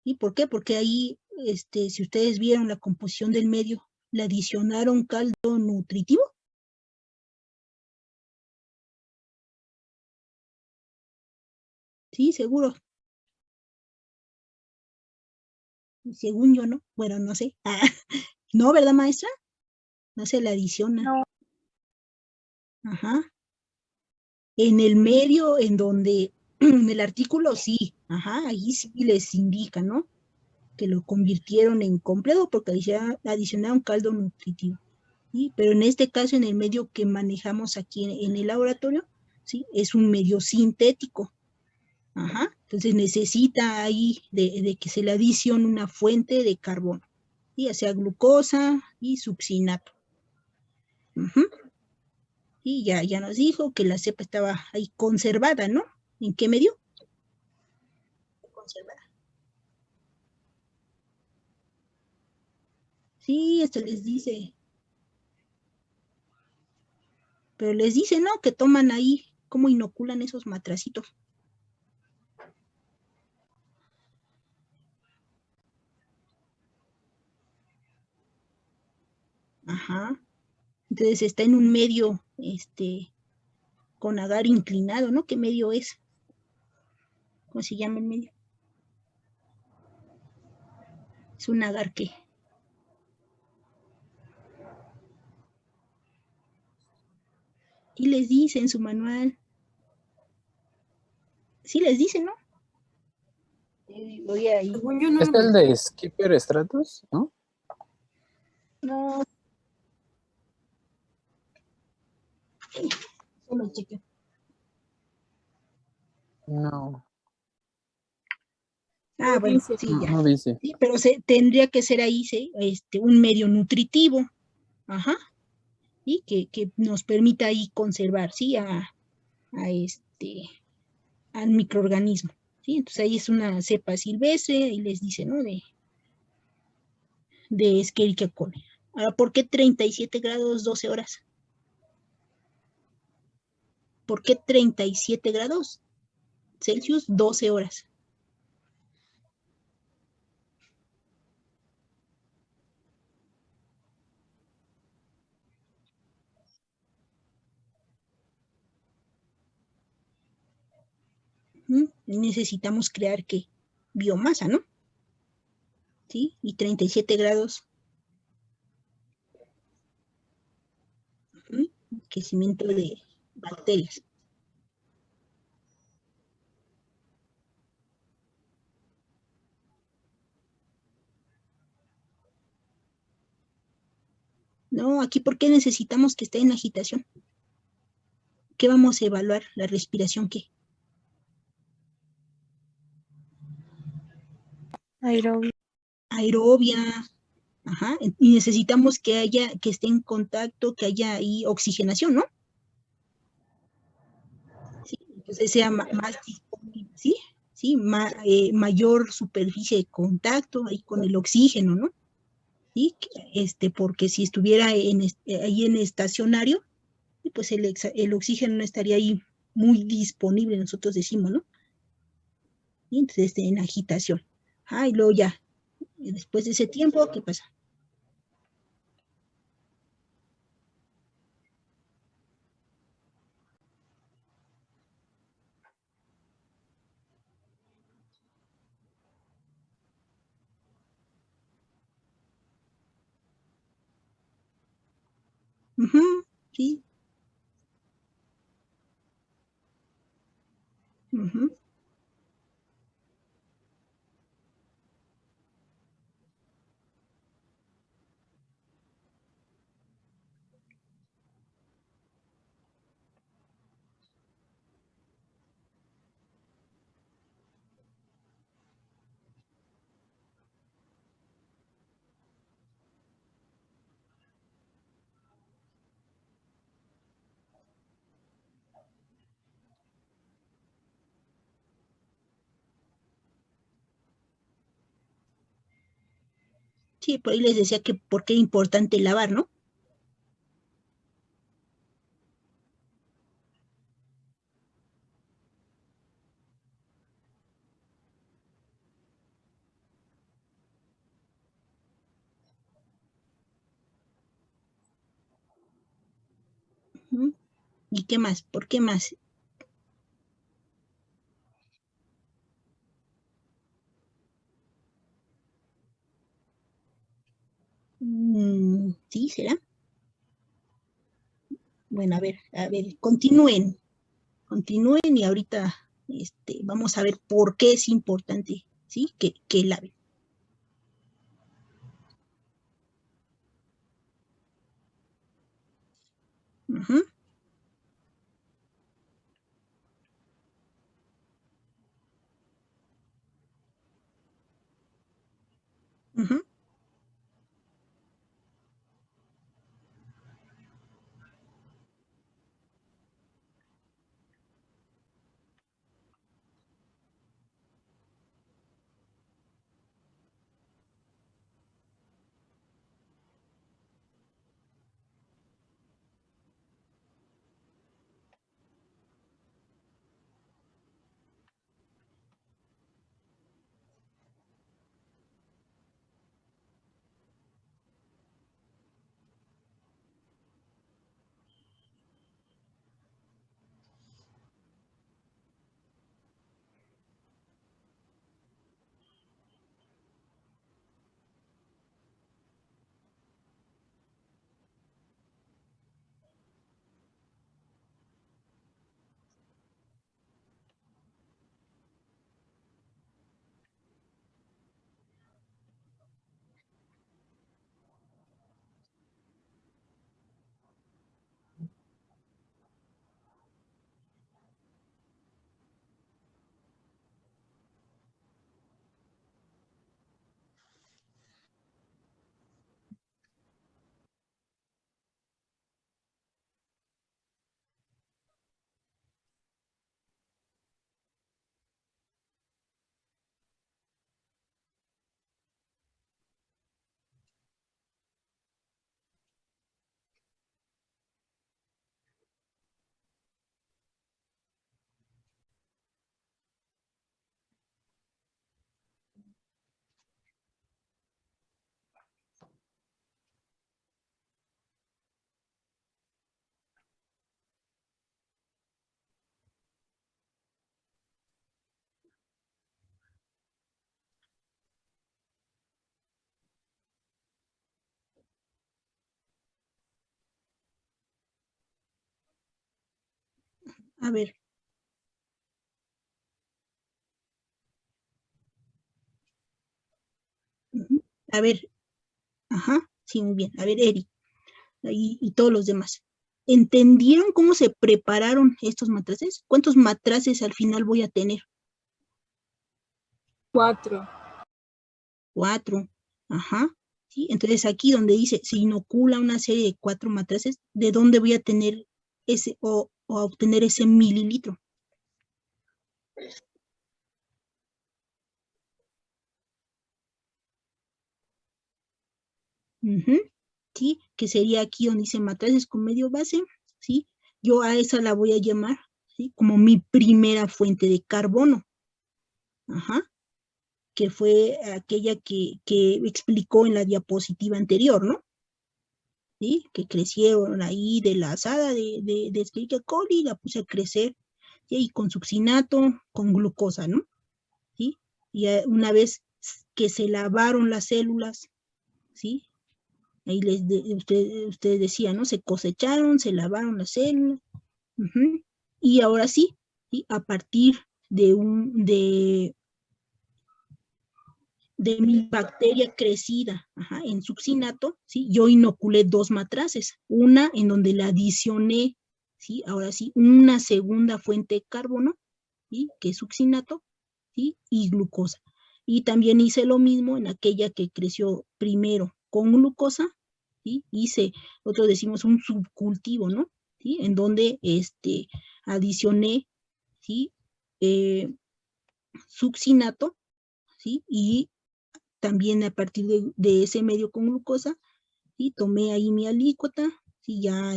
¿Y por qué? Porque ahí, si ustedes vieron la composición del medio, le adicionaron caldo nutritivo. Sí, seguro. Según yo, ¿no? Bueno, no sé. Ah, no, ¿verdad, maestra? No se le adiciona. No. Ajá. En el medio, en donde, en el artículo, sí. Ajá, ahí sí les indica, ¿no? Que lo convirtieron en complejo porque adicionaron caldo nutritivo. ¿Sí? Pero en este caso, en el medio que manejamos aquí en el laboratorio, ¿sí? Es un medio sintético. Ajá. Entonces necesita ahí de que se le adicione una fuente de carbono. ya sea glucosa y succinato. Y ya nos dijo que la cepa estaba ahí conservada, ¿no? ¿En qué medio? Conservada. Sí, esto les dice. Pero les dice, ¿no? Que toman ahí, cómo inoculan esos matracitos. Ajá. Entonces está en un medio, con agar inclinado, ¿no? ¿Qué medio es? ¿Cómo se llama el medio? Es un agar ¿qué? Y les dice en su manual. Sí les dice, ¿no? Voy ahí. ¿Es el de Skipper Stratus, no? No. Solo cheque. No. Ah, No bueno, dice. sí, No, ya. no dice. Sí, pero tendría que ser ahí, un medio nutritivo. Ajá. Y que nos permita ahí conservar, ¿sí? Al microorganismo. ¿Sí? Entonces ahí es una cepa silvestre, y les dice, ¿no? De Escherichia coli. Ahora, ¿por qué 37 grados 12 horas? ¿Por qué 37 grados Celsius 12 horas? Y necesitamos crear, ¿qué? Biomasa, ¿no? ¿Sí? Y 37 grados. Crecimiento de bacterias. No, aquí, ¿por qué necesitamos que esté en agitación? ¿Qué vamos a evaluar? ¿La respiración qué? Aerobia. Aerobia. Ajá. Y necesitamos que esté en contacto, que haya ahí oxigenación, ¿no? Sí, entonces sea más disponible, ¿sí? Sí, mayor superficie de contacto ahí con el oxígeno, ¿no? ¿Sí? Porque si estuviera ahí en estacionario, pues el oxígeno no estaría ahí muy disponible, nosotros decimos, ¿no? Y entonces en agitación. Y luego ya, después de ese tiempo, ¿qué pasa? Sí. Sí, por ahí les decía que por qué es importante lavar, ¿no? ¿Y qué más? ¿Por qué más? ¿Sí, será? Bueno, a ver, continúen y ahorita vamos a ver por qué es importante, ¿sí? Que laven. Ujú. Ujú. A ver. A ver. Ajá. Sí, muy bien. A ver, Eri. Y todos los demás. ¿Entendieron cómo se prepararon estos matraces? ¿Cuántos matraces al final voy a tener? 4. 4. Ajá. ¿Sí? Entonces aquí donde dice, se inocula una serie de 4 matraces, ¿de dónde voy a tener ese o a obtener ese mililitro? ¿Sí? Que sería aquí donde dice matraces con medio base, ¿sí? Yo a esa la voy a llamar, ¿sí? Como mi primera fuente de carbono. Ajá. Que fue aquella que explicó en la diapositiva anterior, ¿no? ¿Sí? Que crecieron ahí de la asada de Escherichia coli, la puse a crecer, ¿sí? Y con succinato, con glucosa, ¿no? ¿Sí? Y una vez que se lavaron las células, ¿sí? Ahí ustedes decían, ¿no? Se cosecharon, se lavaron las células, y ahora sí, ¿sí? A partir de mi bacteria crecida en succinato, ¿sí? Yo inoculé 2 matraces, una en donde le adicioné, ¿sí? Ahora sí, una segunda fuente de carbono, ¿sí? Que es succinato, ¿sí? Y glucosa. Y también hice lo mismo en aquella que creció primero con glucosa, ¿sí? Hice, nosotros decimos un subcultivo, ¿no? ¿Sí? En donde adicioné, ¿sí? Succinato, ¿sí? Y también a partir de ese medio con glucosa, ¿sí? Tomé ahí mi alícuota, ¿sí? Ya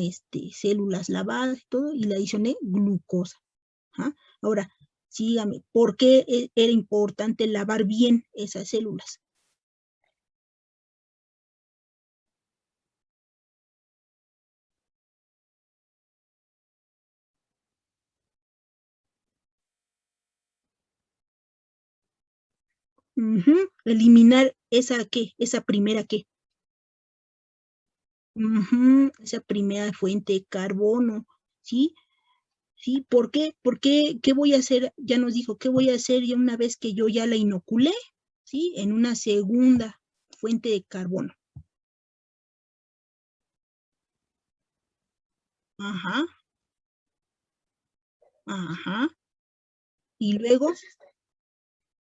células lavadas y todo, y le adicioné glucosa. Ahora, sígame, ¿por qué era importante lavar bien esas células? Eliminar esa primera esa primera fuente de carbono, ¿sí? ¿Sí? ¿Por qué? Porque, ¿qué voy a hacer? Ya nos dijo, ¿qué voy a hacer ya una vez que yo ya la inoculé? ¿Sí? En una segunda fuente de carbono. Ajá. Ajá. Y luego,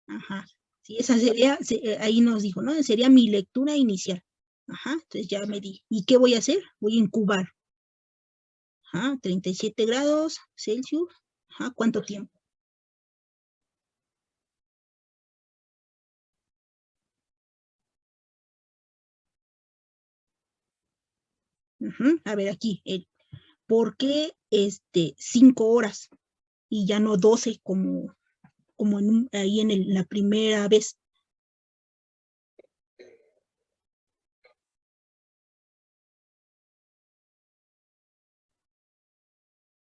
ajá. Sí, esa sería, ahí nos dijo, ¿no? Sería mi lectura inicial. Ajá, entonces ya me di. ¿Y qué voy a hacer? Voy a incubar. Ajá, 37 grados Celsius. Ajá, ¿cuánto tiempo? A ver aquí, ¿por qué 5 horas y ya no 12 como ahí en la primera vez?